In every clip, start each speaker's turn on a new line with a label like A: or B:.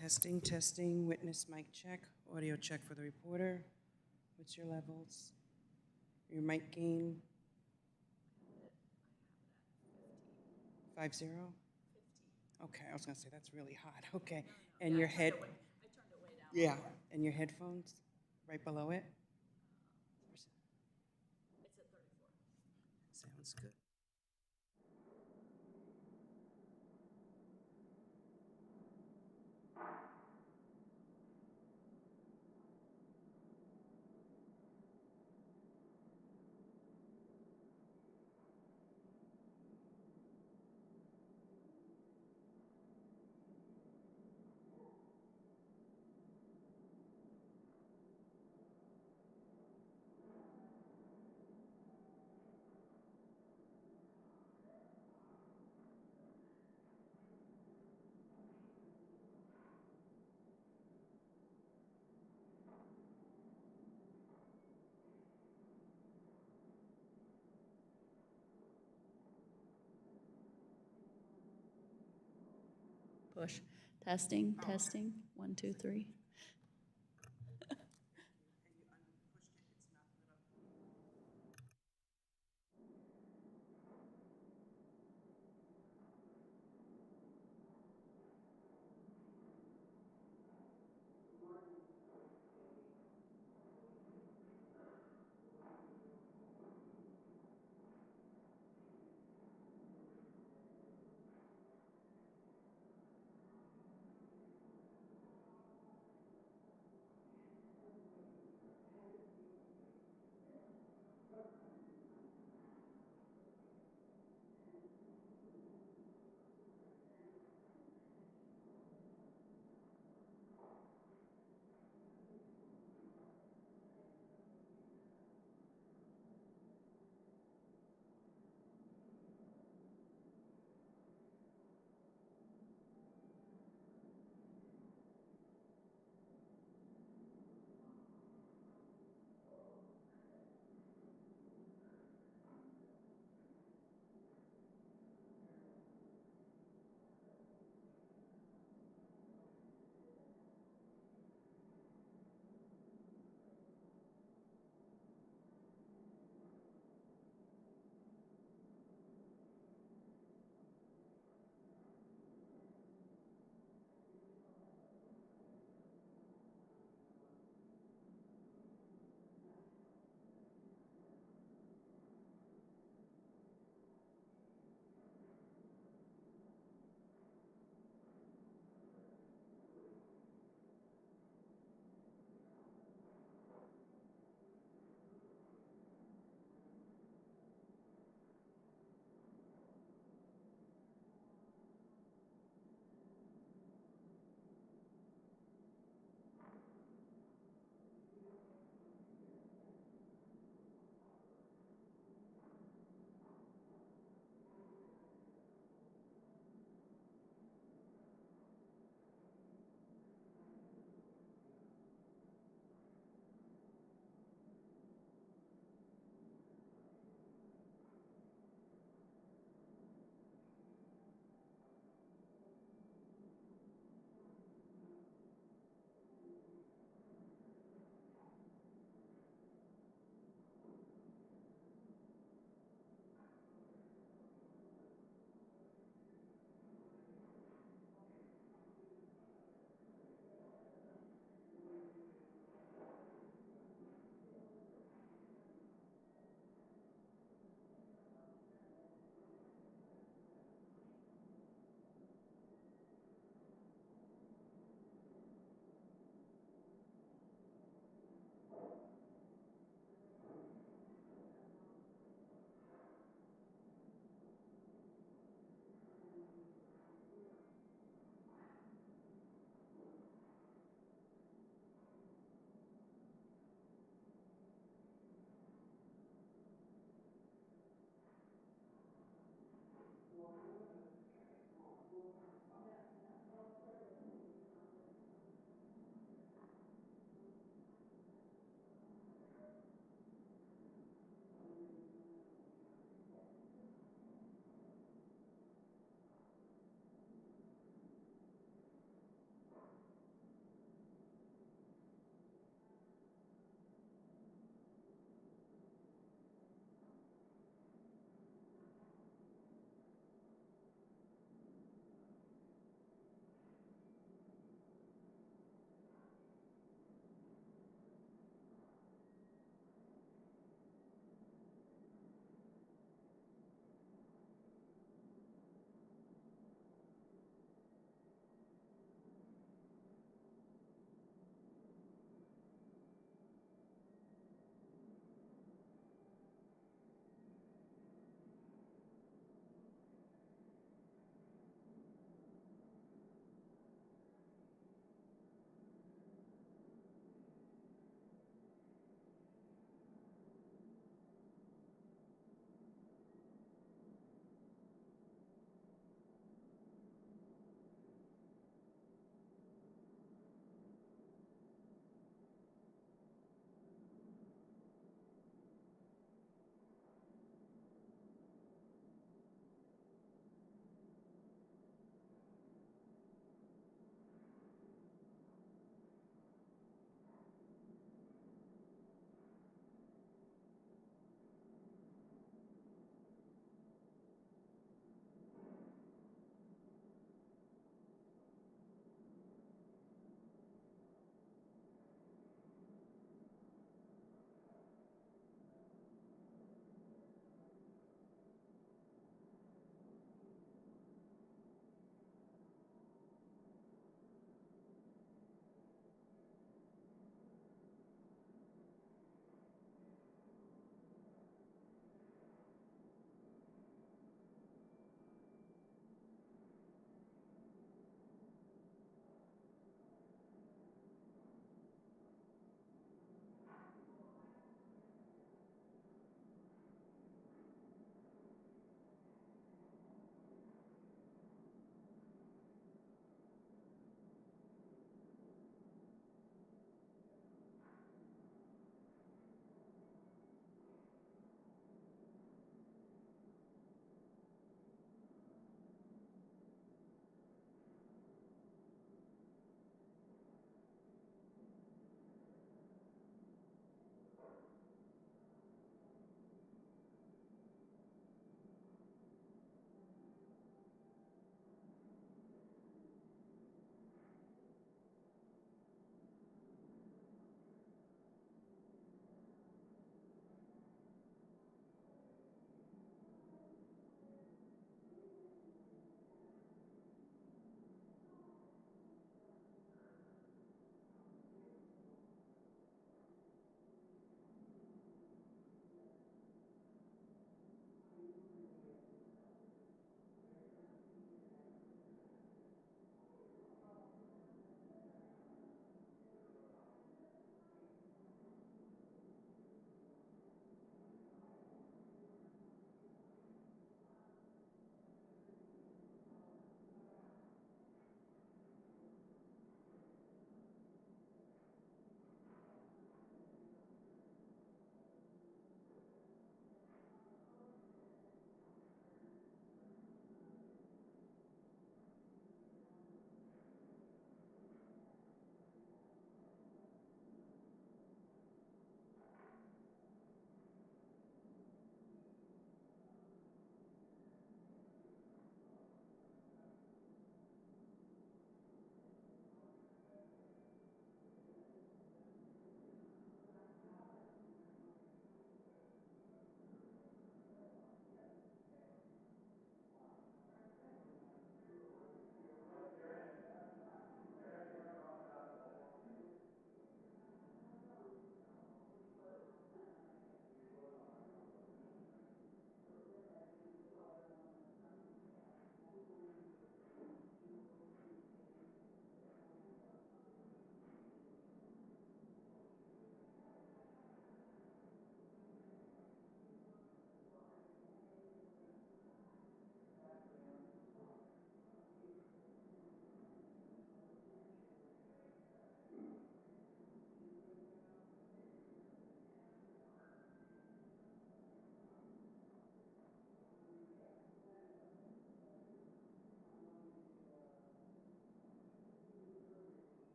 A: Testing, testing, witness mic check, audio check for the reporter. What's your levels? Your mic gain? 50? Okay, I was gonna say, that's really hot, okay. And your head? I turned it way down. Yeah, and your headphones, right below it? It's at 34. Sounds good.
B: Push. Testing, testing. 1, 2, 3.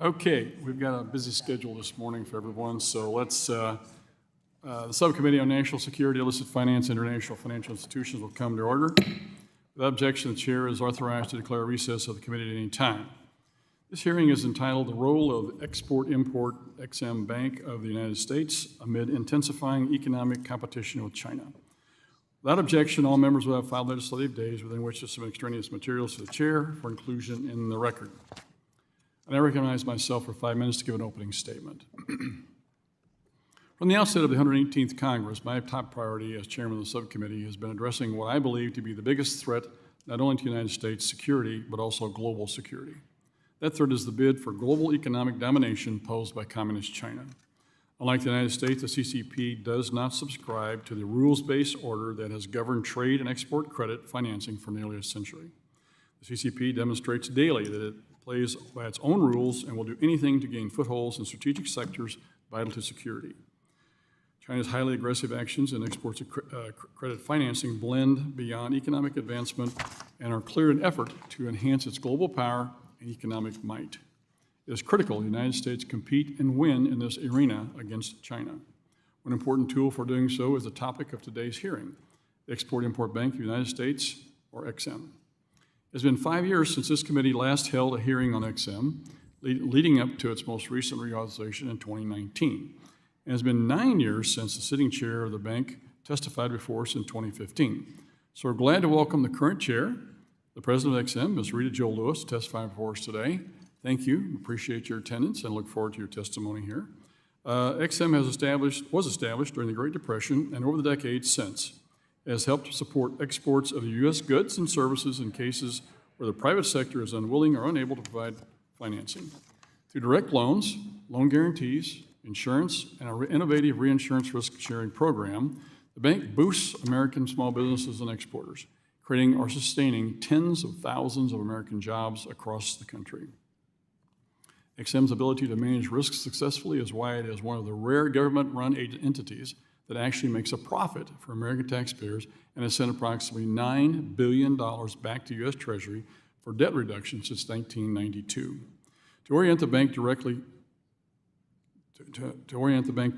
C: Okay, we've got a busy schedule this morning for everyone, so let's, the Subcommittee on National Security, Illicit Finance, International Financial Institutions will come to order. Without objection, the chair is authorized to declare recess of the committee at any time. This hearing is entitled "The Role of Export-Import Ex-Im Bank of the United States Amid Intensifying Economic Competition with China." Without objection, all members will have 5 legislative days within which to submit extraneous materials to the chair for inclusion in the record. And I recognize myself for 5 minutes to give an opening statement. From the outset of the 118th Congress, my top priority as chairman of the subcommittee has been addressing what I believe to be the biggest threat not only to the United States security, but also global security. That threat is the bid for global economic domination posed by Communist China. Unlike the United States, the CCP does not subscribe to the rules-based order that has governed trade and export credit financing for nearly a century. The CCP demonstrates daily that it plays by its own rules and will do anything to gain footholds in strategic sectors vital to security. China's highly aggressive actions in exports of credit financing blend beyond economic advancement and are clear in effort to enhance its global power and economic might. It is critical the United States compete and win in this arena against China. One important tool for doing so is the topic of today's hearing, the Export-Import Bank of the United States, or Ex-Im. It's been 5 years since this committee last held a hearing on Ex-Im, leading up to its most recent reauthorization in 2019. And it's been 9 years since the sitting chair of the bank testified before us in 2015. So we're glad to welcome the current chair, the president of Ex-Im, Ms. Rita Jo Lewis, testifying before us today. Thank you. Appreciate your attendance and look forward to your testimony here. Ex-Im was established during the Great Depression and over the decades since. It has helped to support exports of the U.S. goods and services in cases where the private sector is unwilling or unable to provide financing. Through direct loans, loan guarantees, insurance, and an innovative reinsurance risk-sharing program, the bank boosts American small businesses and exporters, creating or sustaining tens of thousands of American jobs across the country. Ex-Im's ability to manage risks successfully is why it is one of the rare government-run entities that actually makes a profit for American taxpayers and has sent approximately $9 billion back to U.S. Treasury for debt reduction since 1992. To orient the bank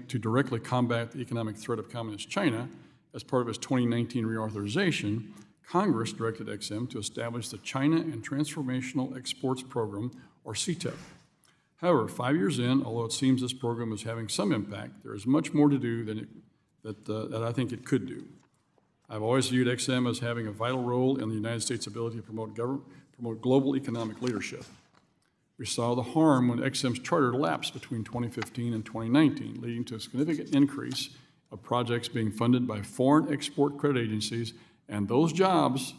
C: to directly combat the economic threat of Communist China, as part of its 2019 reauthorization, Congress directed Ex-Im to establish the China and Transformational Exports Program, or CTEP. However, 5 years in, although it seems this program is having some impact, there is much more to do than that I think it could do. I've always viewed Ex-Im as having a vital role in the United States' ability to promote global economic leadership. We saw the harm when Ex-Im's charter lapsed between 2015 and 2019, leading to a significant increase of projects being funded by foreign export credit agencies, and those jobs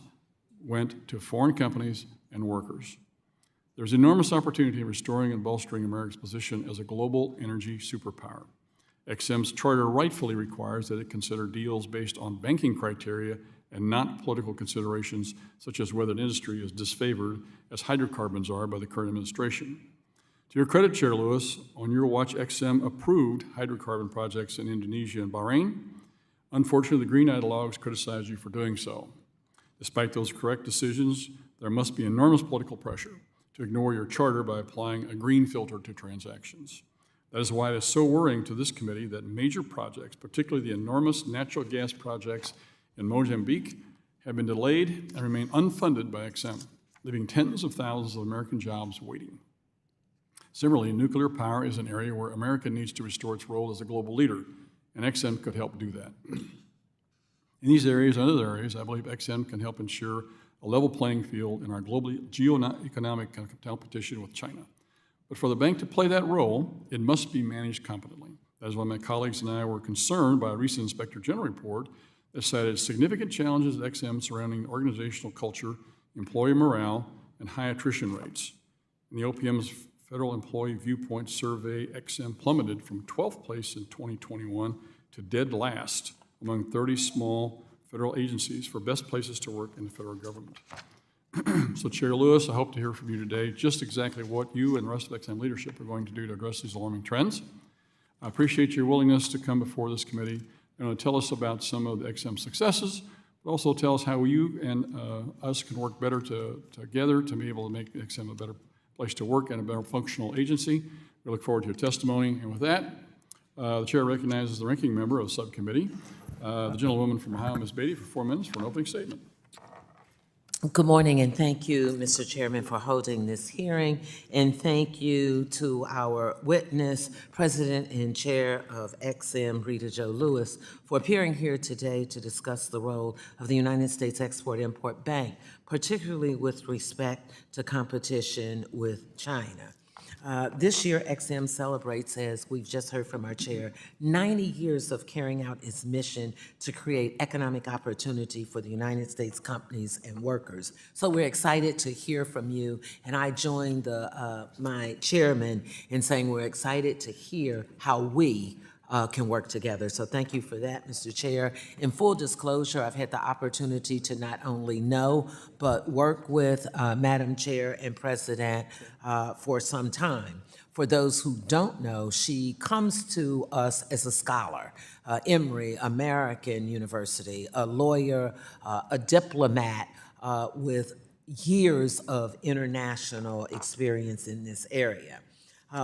C: went to foreign companies and workers. There's enormous opportunity in restoring and bolstering America's position as a global energy superpower. Ex-Im's charter rightfully requires that it consider deals based on banking criteria and not political considerations such as whether an industry is disfavored, as hydrocarbons are by the current administration. To your credit, Chair Lewis, on your watch, Ex-Im approved hydrocarbon projects in Indonesia and Bahrain. Unfortunately, the green ideologues criticize you for doing so. Despite those correct decisions, there must be enormous political pressure to ignore your charter by applying a green filter to transactions. That is why it is so worrying to this committee that major projects, particularly the enormous natural gas projects in Mozambique, have been delayed and remain unfunded by Ex-Im, leaving tens of thousands of American jobs waiting. Similarly, nuclear power is an area where America needs to restore its role as a global leader, and Ex-Im could help do that. In these areas and other areas, I believe Ex-Im can help ensure a level playing field in our global geo-economic competition with China. But for the bank to play that role, it must be managed competently. That is why my colleagues and I were concerned by a recent Inspector General report that cited significant challenges at Ex-Im surrounding organizational culture, employee morale, and high attrition rates. In the OPM's Federal Employee Viewpoint Survey, Ex-Im plummeted from 12th place in 2021 to dead last among 30 small federal agencies for best places to work in the federal government. So, Chair Lewis, I hope to hear from you today just exactly what you and the rest of Ex-Im leadership are going to do to address these alarming trends. I appreciate your willingness to come before this committee and tell us about some of the Ex-Im successes, but also tell us how you and us can work better together to be able to make Ex-Im a better place to work, and a better functional agency. We look forward to your testimony. And with that, the chair recognizes the ranking member of the subcommittee, the gentlewoman from Ohio, Ms. Beatty, for 4 minutes for an opening statement.
D: Good morning, and thank you, Mr. Chairman, for holding this hearing. And thank you to our witness, President and Chair of XM, Rita Jo Lewis, for appearing here today to discuss the role of the United States Export-Import Bank, particularly with respect to competition with China. This year, XM celebrates, as we've just heard from our chair, 90 years of carrying out its mission to create economic opportunity for the United States companies and workers. So we're excited to hear from you, and I join my chairman in saying we're excited to hear how we can work together. So thank you for that, Mr. Chair. In full disclosure, I've had the opportunity to not only know, but work with Madam Chair and President for some time. For those who don't know, she comes to us as a scholar, Emory, American University, a lawyer, a diplomat with years of international experience in this area.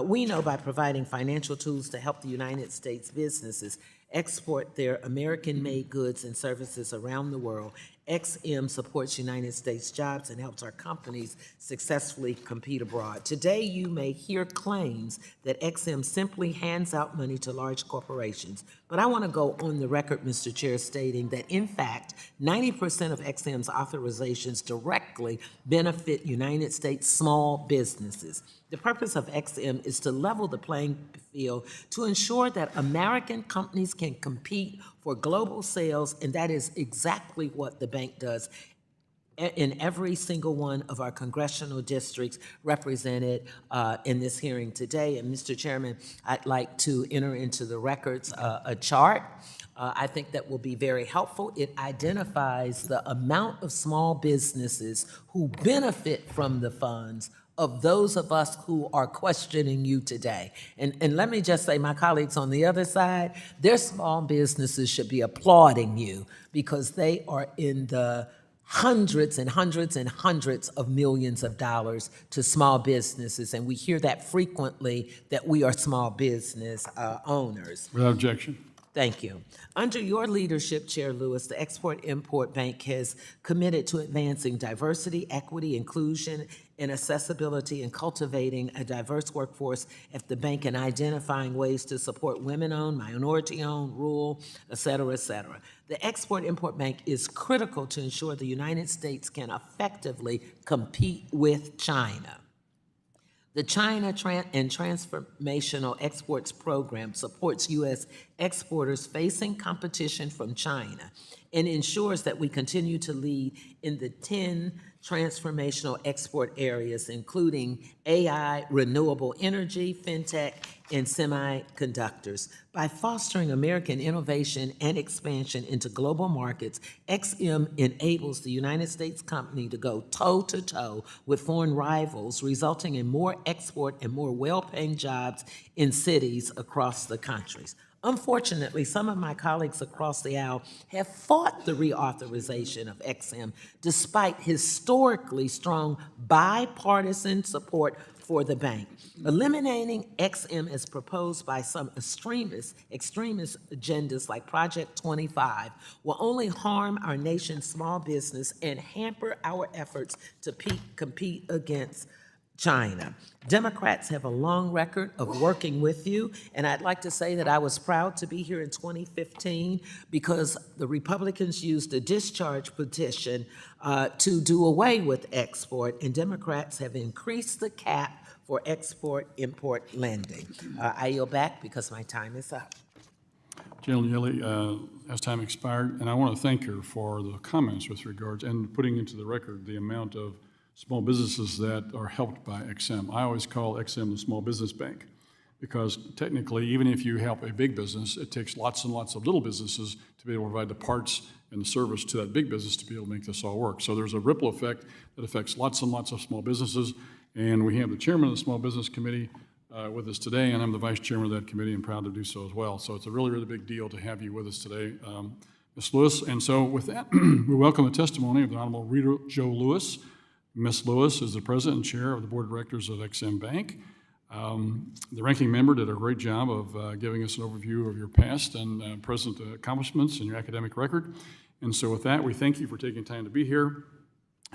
D: We know by providing financial tools to help the United States businesses export their American-made goods and services around the world, XM supports United States jobs and helps our companies successfully compete abroad. Today, you may hear claims that XM simply hands out money to large corporations, but I want to go on the record, Mr. Chair, stating that, in fact, 90% of XM's authorizations directly benefit United States small businesses. The purpose of XM is to level the playing field to ensure that American companies can compete for global sales, and that is exactly what the bank does in every single one of our congressional districts represented in this hearing today. And Mr. Chairman, I'd like to enter into the records a chart. I think that will be very helpful. It identifies the amount of small businesses who benefit from the funds of those of us who are questioning you today. And let me just say, my colleagues on the other side, their small businesses should be applauding you because they are in the hundreds and hundreds and hundreds of millions of dollars to small businesses. And we hear that frequently, that we are small business owners.
C: Without objection.
D: Thank you. Under your leadership, Chair Lewis, the Export-Import Bank has committed to advancing diversity, equity, inclusion, and accessibility, and cultivating a diverse workforce at the bank and identifying ways to support women-owned, minority-owned, rural, et cetera, et cetera. The Export-Import Bank is critical to ensure the United States can effectively compete with China. The China and Transformational Exports Program supports U.S. exporters facing competition from China and ensures that we continue to lead in the 10 transformational export areas, including AI, renewable energy, fintech, and semiconductors. By fostering American innovation and expansion into global markets, XM enables the United States company to go toe-to-toe with foreign rivals, resulting in more export and more well-paying jobs in cities across the countries. Unfortunately, some of my colleagues across the aisle have fought the reauthorization of XM despite historically strong bipartisan support for the bank. Eliminating XM as proposed by some extremist agendas like Project 25 will only harm our nation's small business and hamper our efforts to compete against China. Democrats have a long record of working with you, and I'd like to say that I was proud to be here in 2015 because the Republicans used a discharge petition to do away with export, and Democrats have increased the cap for export-import lending. I yield back because my time is up.
C: General Yelley has time expired, and I want to thank her for the comments with regards and putting into the record the amount of small businesses that are helped by XM. I always call XM the small business bank because technically, even if you help a big business, it takes lots and lots of little businesses to be able to provide the parts and the service to that big business to be able to make this all work. So there's a ripple effect that affects lots and lots of small businesses, and we have the chairman of the Small Business Committee with us today, and I'm the vice chairman of that committee and proud to do so as well. So it's a really, really big deal to have you with us today, Ms. Lewis. And so with that, we welcome the testimony of the Honorable Rita Jo Lewis, Ms. Lewis is the president and chair of the board of directors of XM Bank. The ranking member did a great job of giving us an overview of your past and present accomplishments and your academic record. And so with that, we thank you for taking time to be here.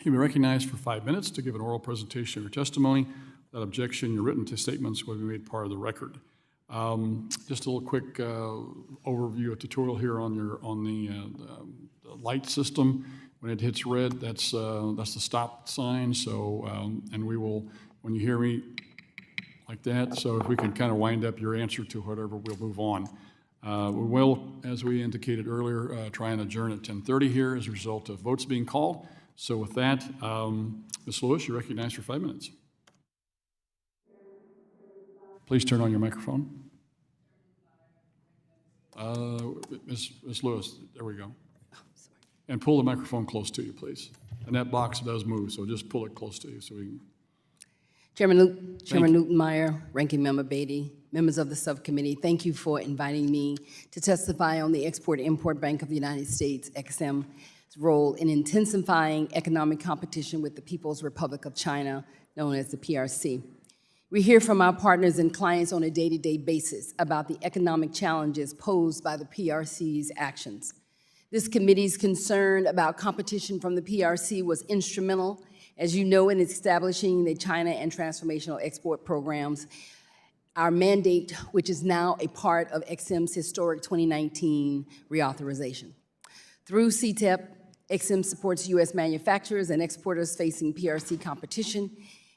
C: You'll be recognized for 5 minutes to give an oral presentation of your testimony. Without objection, your written statements will be made part of the record. Just a little quick overview, a tutorial here on the light system. When it hits red, that's the stop sign. So, and we will, when you hear me like that, so if we can kind of wind up your answer to whatever, we'll move on. We will, as we indicated earlier, try and adjourn at 10:30 here as a result of votes being called. So with that, Ms. Lewis, you're recognized for 5 minutes. Please turn on your microphone. Ms. Lewis, there we go. And pull the microphone close to you, please. And that box does move, so just pull it close to you so we can.
E: Chairman Newton-Meyer, Ranking Member Beatty, members of the subcommittee, thank you for inviting me to testify on the Export-Import Bank of the United States, XM's role in intensifying economic competition with the People's Republic of China, known as the PRC. We hear from our partners and clients on a day-to-day basis about the economic challenges posed by the PRC's actions. This committee's concern about competition from the PRC was instrumental, as you know, in establishing the China and Transformational Export Programs, our mandate, which is now a part of XM's historic 2019 reauthorization. Through CTEP, XM supports U.S. manufacturers and exporters facing PRC competition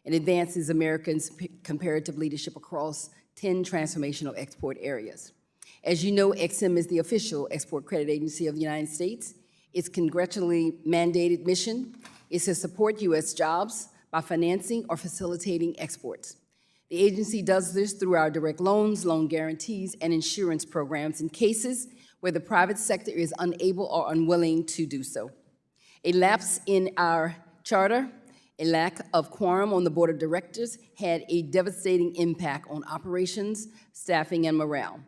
E: and advances Americans' comparative leadership across 10 transformational export areas. As you know, XM is the official export credit agency of the United States. Its congressionally mandated mission is to support U.S. jobs by financing or facilitating exports. The agency does this through our direct loans, loan guarantees, and insurance programs in cases where the private sector is unable or unwilling to do so. A lapse in our charter, a lack of quorum on the board of directors had a devastating impact on operations, staffing, and morale.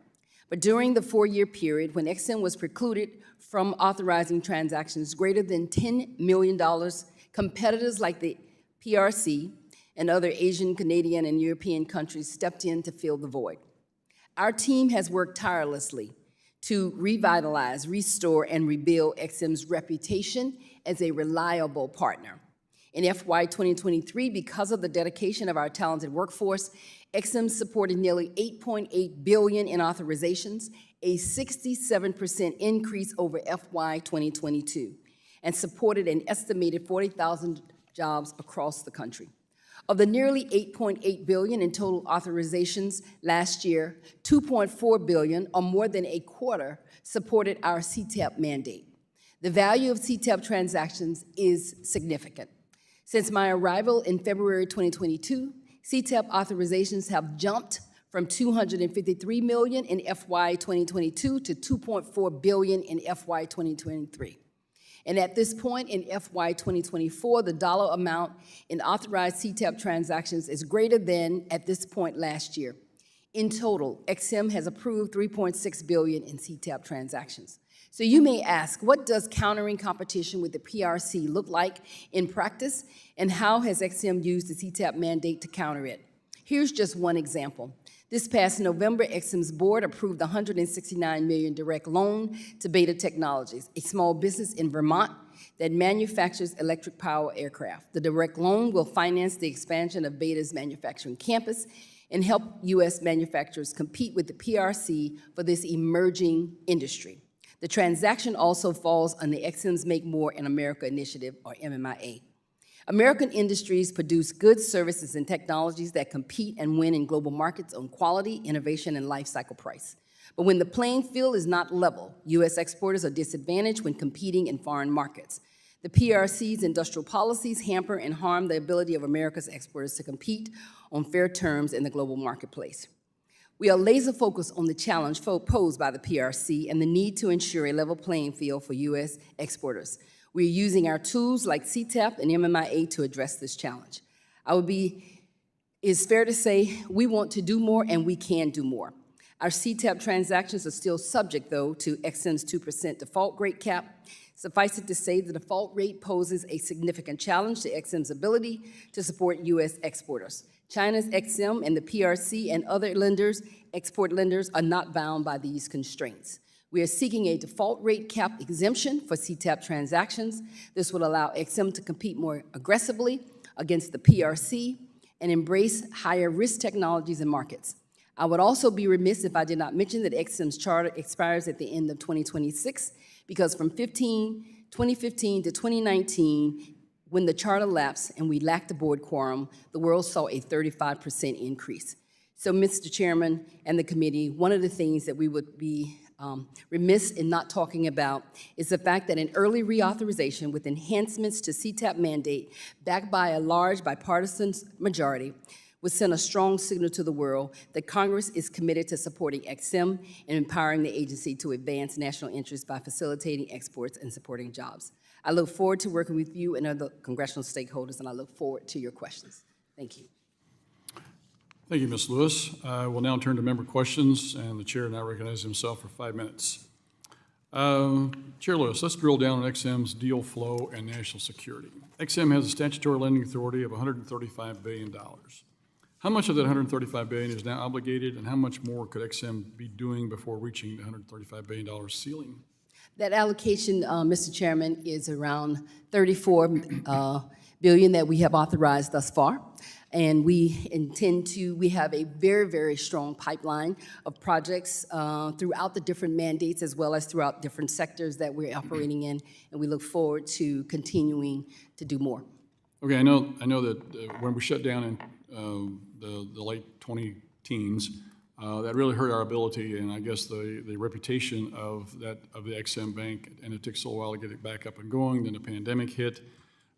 E: But during the 4-year period when XM was precluded from authorizing transactions greater than $10 million, competitors like the PRC and other Asian, Canadian, and European countries stepped in to fill the void. Our team has worked tirelessly to revitalize, restore, and rebuild XM's reputation as a reliable partner. In FY 2023, because of the dedication of our talented workforce, XM supported nearly $8.8 billion in authorizations, a 67% increase over FY 2022, and supported an estimated 40,000 jobs across the country. Of the nearly $8.8 billion in total authorizations last year, $2.4 billion, or more than a quarter, supported our CTEP mandate. The value of CTEP transactions is significant. Since my arrival in February 2022, CTEP authorizations have jumped from $253 million in FY 2022 to $2.4 billion in FY 2023. And at this point in FY 2024, the dollar amount in authorized CTEP transactions is greater than at this point last year. In total, XM has approved $3.6 billion in CTEP transactions. So you may ask, what does countering competition with the PRC look like in practice, and how has XM used the CTEP mandate to counter it? Here's just one example. This past November, XM's board approved the $169 million direct loan to Beta Technologies, a small business in Vermont that manufactures electric power aircraft. The direct loan will finance the expansion of Beta's manufacturing campus and help U.S. manufacturers compete with the PRC for this emerging industry. The transaction also falls on the XM's Make More in America initiative, or MMIA. American industries produce goods, services, and technologies that compete and win in global markets on quality, innovation, and life cycle price. But when the playing field is not level, U.S. exporters are disadvantaged when competing in foreign markets. The PRC's industrial policies hamper and harm the ability of America's exporters to compete on fair terms in the global marketplace. We are laser focused on the challenge posed by the PRC and the need to ensure a level playing field for U.S. exporters. We are using our tools like CTEP and MMIA to address this challenge. It's fair to say we want to do more and we can do more. Our CTAP transactions are still subject, though, to XM's 2% default rate cap. Suffice it to say, the default rate poses a significant challenge to XM's ability to support U.S. exporters. China's XM and the PRC and other lenders, export lenders, are not bound by these constraints. We are seeking a default rate cap exemption for CTAP transactions. This will allow XM to compete more aggressively against the PRC and embrace higher risk technologies and markets. I would also be remiss if I did not mention that XM's charter expires at the end of 2026, because from 2015 to 2019, when the charter lapsed and we lacked the board quorum, the world saw a 35% increase. So, Mr. Chairman and the committee, one of the things that we would be remiss in not talking about is the fact that an early reauthorization with enhancements to CTAP mandate, backed by a large bipartisan majority, would send a strong signal to the world that Congress is committed to supporting XM and empowering the agency to advance national interests by facilitating exports and supporting jobs. I look forward to working with you and other congressional stakeholders, and I look forward to your questions. Thank you.
C: Thank you, Ms. Lewis. We'll now turn to member questions, and the chair now recognizes himself for 5 minutes. Chair Lewis, let's drill down on XM's deal flow and national security. XM has a statutory lending authority of $135 billion. How much of that $135 billion is now obligated, and how much more could XM be doing before reaching the $135 billion ceiling?
E: That allocation, Mr. Chairman, is around $34 billion that we have authorized thus far. And we have a very, very strong pipeline of projects throughout the different mandates as well as throughout different sectors that we're operating in, and we look forward to continuing to do more.
C: Okay, I know that when we shut down in the late 20-teens, that really hurt our ability and I guess the reputation of the XM Bank, and it took so a while to get it back up and going. Then the pandemic hit.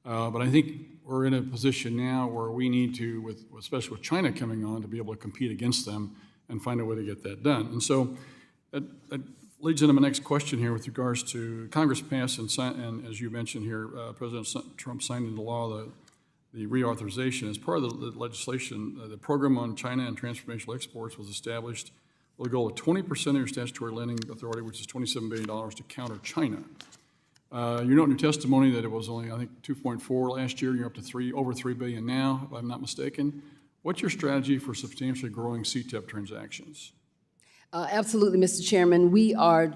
C: But I think we're in a position now where we need to, especially with China coming on, to be able to compete against them and find a way to get that done. And so that leads into my next question here with regards to Congress passed and as you mentioned here, President Trump signed into law the reauthorization. As part of the legislation, the program on China and transformational exports was established with a goal of 20% of your statutory lending authority, which is $27 billion, to counter China. You note in your testimony that it was only, I think, 2.4 last year. You're up to over $3 billion now, if I'm not mistaken. What's your strategy for substantially growing CTAP transactions?
E: Absolutely, Mr. Chairman. We are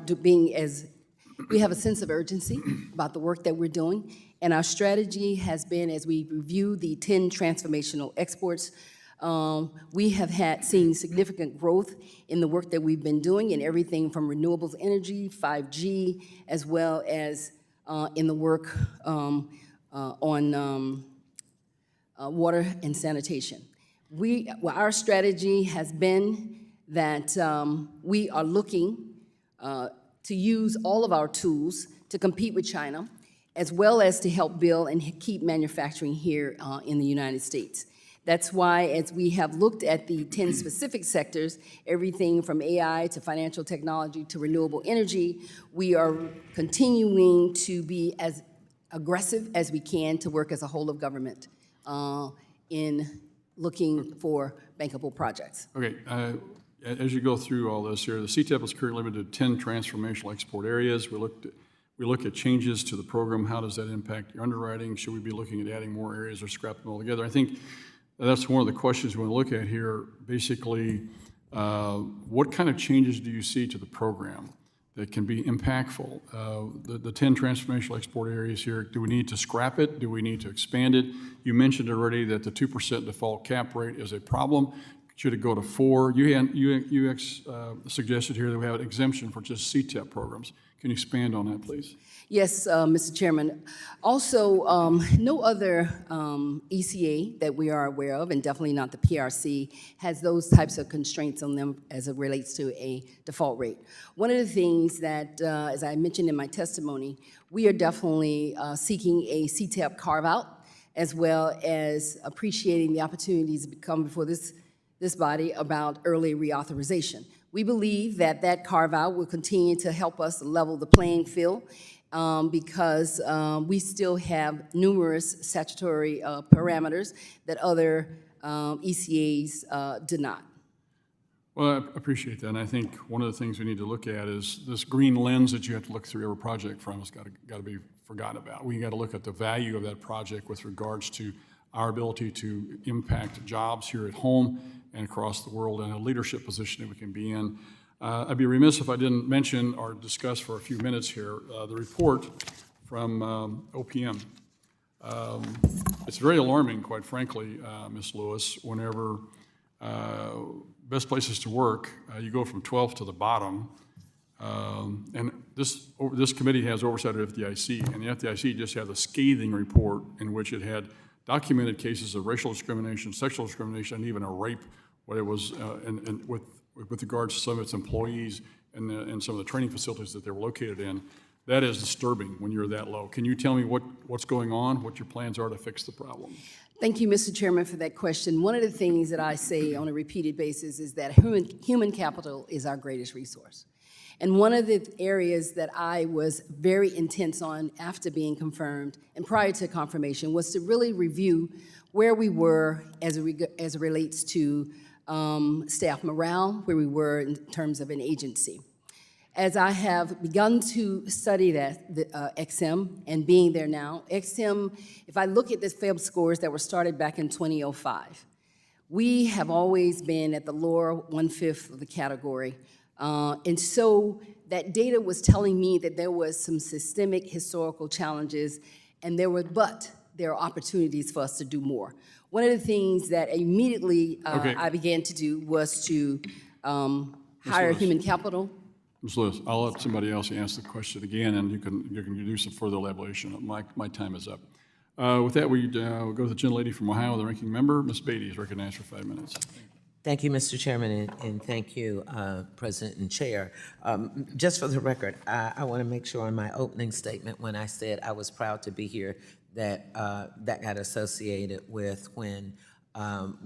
E: we have a sense of urgency about the work that we're doing, and our strategy has been, as we review the 10 transformational exports, we have seen significant growth in the work that we've been doing in everything from renewables energy, 5G, as well as in the work on water and sanitation. Our strategy has been that we are looking to use all of our tools to compete with China, as well as to help build and keep manufacturing here in the United States. That's why, as we have looked at the 10 specific sectors, everything from AI to financial technology to renewable energy, we are continuing to be as aggressive as we can to work as a whole of government in looking for bankable projects.
C: Okay, as you go through all this here, the CTAP is currently limited to 10 transformational export areas. We look at changes to the program. How does that impact your underwriting? Should we be looking at adding more areas or scrap them all together? I think that's one of the questions we want to look at here. Basically, what kind of changes do you see to the program that can be impactful? The 10 transformational export areas here, do we need to scrap it? Do we need to expand it? You mentioned already that the 2% default cap rate is a problem. Should it go to 4? You suggested here that we have an exemption for just CTAP programs. Can you expand on that, please?
E: Yes, Mr. Chairman. Also, no other ECA that we are aware of, and definitely not the PRC, has those types of constraints on them as it relates to a default rate. One of the things that, as I mentioned in my testimony, we are definitely seeking a CTAP carve-out, as well as appreciating the opportunities that come before this body about early reauthorization. We believe that that carve-out will continue to help us level the playing field because we still have numerous statutory parameters that other ECAs do not.
C: Well, I appreciate that, and I think one of the things we need to look at is this green lens that you have to look through every project from has got to be forgotten about. We got to look at the value of that project with regards to our ability to impact jobs here at home and across the world, and a leadership position that we can be in. I'd be remiss if I didn't mention or discuss for a few minutes here the report from OPM. It's very alarming, quite frankly, Ms. Lewis, whenever best places to work, you go from 12th to the bottom. And this committee has oversight of FDIC, and the FDIC just had a scathing report in which it had documented cases of racial discrimination, sexual discrimination, and even a rape, where it was and with regards to some of its employees and some of the training facilities that they were located in. That is disturbing when you're that low. Can you tell me what's going on, what your plans are to fix the problem?
E: Thank you, Mr. Chairman, for that question. One of the things that I say on a repeated basis is that human capital is our greatest resource. And one of the areas that I was very intense on after being confirmed and prior to confirmation was to really review where we were as it relates to staff morale, where we were in terms of an agency. As I have begun to study that, XM, and being there now, XM, if I look at the FEB scores that were started back in 2005, we have always been at the lower 1/5 of the category. And so that data was telling me that there was some systemic historical challenges, and there are opportunities for us to do more. One of the things that immediately I began to do was to hire human capital.
C: Ms. Lewis, I'll let somebody else answer the question again, and you can do some further elaboration. My time is up. With that, we'll go to the gentlelady from Ohio, the ranking member. Ms. Beatty is recognized for 5 minutes.
D: Thank you, Mr. Chairman, and thank you, President and Chair. Just for the record, I want to make sure in my opening statement when I said I was proud to be here that that got associated with when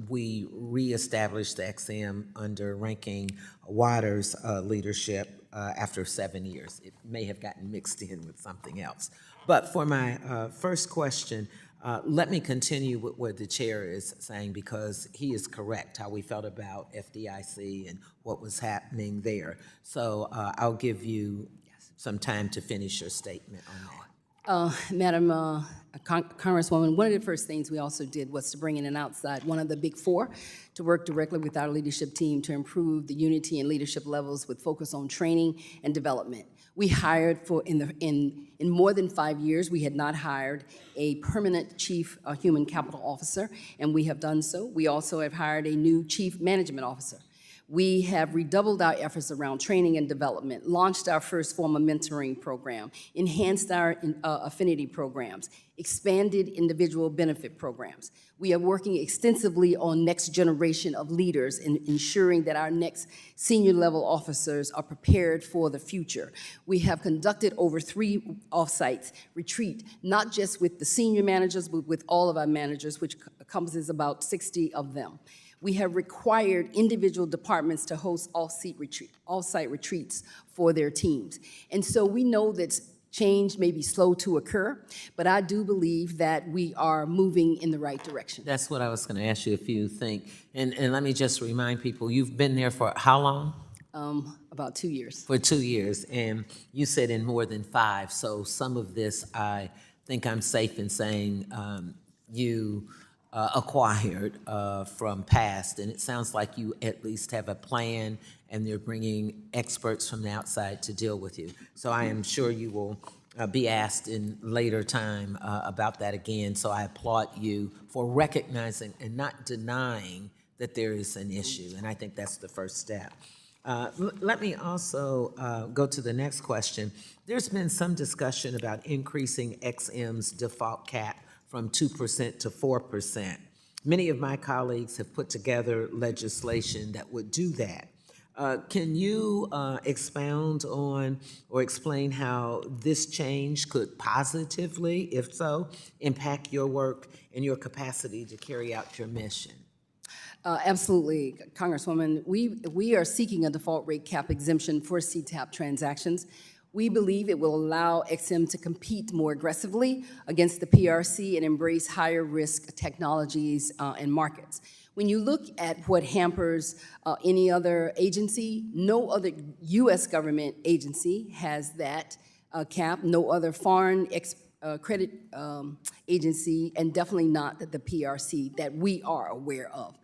D: we reestablished the XM under Ranking Waters' leadership after 7 years. It may have gotten mixed in with something else. But for my first question, let me continue with what the chair is saying, because he is correct how we felt about FDIC and what was happening there. So I'll give you some time to finish your statement on that.
E: Madam Congresswoman, one of the first things we also did was to bring in an outside, one of the big four, to work directly with our leadership team to improve the unity and leadership levels with focus on training and development. We hired in more than 5 years, we had not hired a permanent chief human capital officer, and we have done so. We also have hired a new chief management officer. We have redoubled our efforts around training and development, launched our first form of mentoring program, enhanced our affinity programs, expanded individual benefit programs. We are working extensively on next generation of leaders and ensuring that our next senior level officers are prepared for the future. We have conducted over 3 off-sites retreat, not just with the senior managers, but with all of our managers, which encompasses about 60 of them. We have required individual departments to host off-site retreats for their teams. And so we know that change may be slow to occur, but I do believe that we are moving in the right direction.
D: That's what I was going to ask you if you think. And let me just remind people, you've been there for how long?
E: About 2 years.
D: For 2 years, and you said in more than 5. So some of this, I think I'm safe in saying you acquired from past, and it sounds like you at least have a plan, and they're bringing experts from the outside to deal with you. So I am sure you will be asked in later time about that again. So I applaud you for recognizing and not denying that there is an issue, and I think that's the first step. Let me also go to the next question. There's been some discussion about increasing XM's default cap from 2% to 4%. Many of my colleagues have put together legislation that would do that. Can you expound on or explain how this change could positively, if so, impact your work and your capacity to carry out your mission?
E: Absolutely, Congresswoman. We are seeking a default rate cap exemption for CTAP transactions. We believe it will allow XM to compete more aggressively against the PRC and embrace higher risk technologies and markets. When you look at what hampers any other agency, no other U.S. government agency has that cap, no other foreign credit agency, and definitely not the PRC that we are aware of.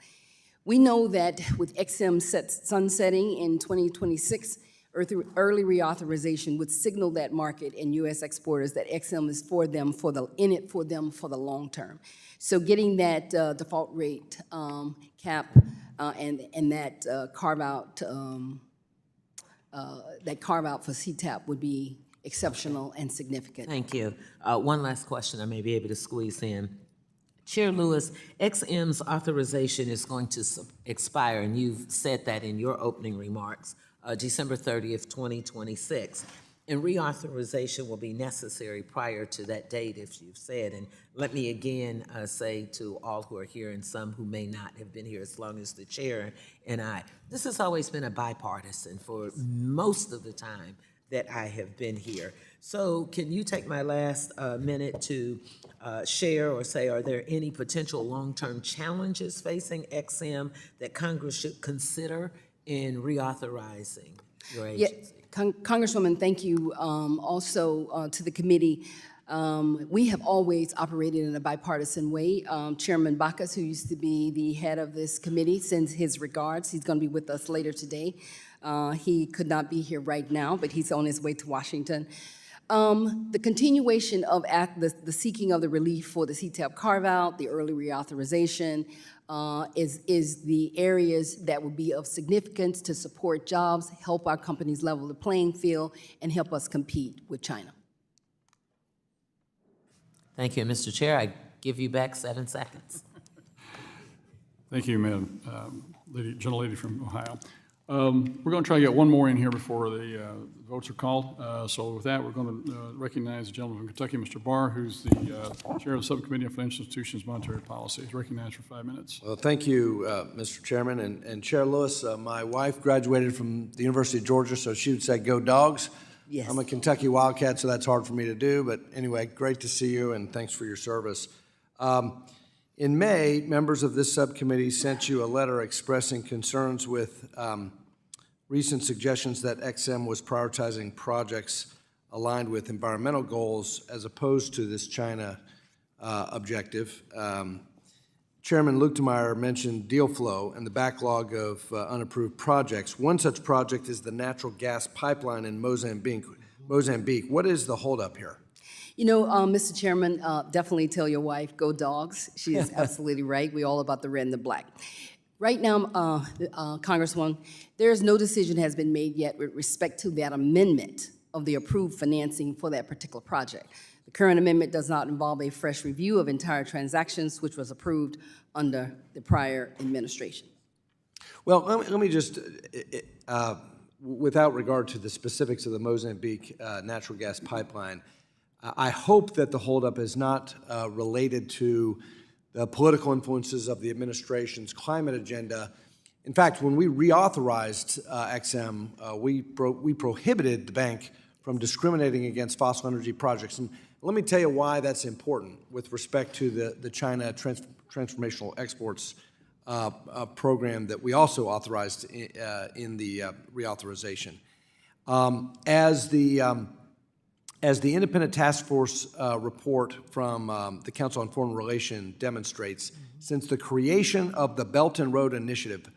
E: We know that with XM sunsetting in 2026, early reauthorization would signal that market and U.S. exporters that XM is for them, in it for them for the long term. So getting that default rate cap and that carve out for CTAP would be exceptional and significant.
D: Thank you. One last question I may be able to squeeze in. Chair Lewis, XM's authorization is going to expire, and you've said that in your opening remarks, December 30th, 2026. And reauthorization will be necessary prior to that date, if you've said. And let me again say to all who are here and some who may not have been here as long as the chair and I, this has always been a bipartisan for most of the time that I have been here. So can you take my last minute to share or say, are there any potential long-term challenges facing XM that Congress should consider in reauthorizing your agency?
E: Congresswoman, thank you. Also to the committee, we have always operated in a bipartisan way. Chairman Bacchus, who used to be the head of this committee, sends his regards. He's going to be with us later today. He could not be here right now, but he's on his way to Washington. The continuation of the seeking of the relief for the CTAP carve-out, the early reauthorization, is the areas that would be of significance to support jobs, help our companies level the playing field, and help us compete with China.
D: Thank you, Mr. Chair. I give you back 7 seconds.
C: Thank you, Madam Gentlelady from Ohio. We're going to try to get one more in here before the votes are called. So with that, we're going to recognize the gentleman from Kentucky, Mr. Barr, who's the chair of the Subcommittee on Financial Institutions Monetary Policy. He's recognized for 5 minutes.
F: Well, thank you, Mr. Chairman. And Chair Lewis, my wife graduated from the University of Georgia, so she would say, "Go Dogs."
E: Yes.
F: I'm a Kentucky Wildcat, so that's hard for me to do. But anyway, great to see you, and thanks for your service. In May, members of this subcommittee sent you a letter expressing concerns with recent suggestions that XM was prioritizing projects aligned with environmental goals as opposed to this China objective. Chairman Luetkemeyer mentioned deal flow and the backlog of unapproved projects. One such project is the natural gas pipeline in Mozambique. What is the holdup here?
E: You know, Mr. Chairman, definitely tell your wife, "Go Dogs." She is absolutely right. We're all about the red and the black. Right now, Congresswoman, there's no decision has been made yet with respect to that amendment of the approved financing for that particular project. The current amendment does not involve a fresh review of entire transactions, which was approved under the prior administration.
F: Well, let me just, without regard to the specifics of the Mozambique natural gas pipeline, I hope that the holdup is not related to the political influences of the administration's climate agenda. In fact, when we reauthorized XM, we prohibited the bank from discriminating against fossil energy projects. And let me tell you why that's important with respect to the China Transformational Exports program that we also authorized in the reauthorization. As the independent task force report from the Council on Foreign Relations demonstrates, since the creation of the Belt and Road Initiative,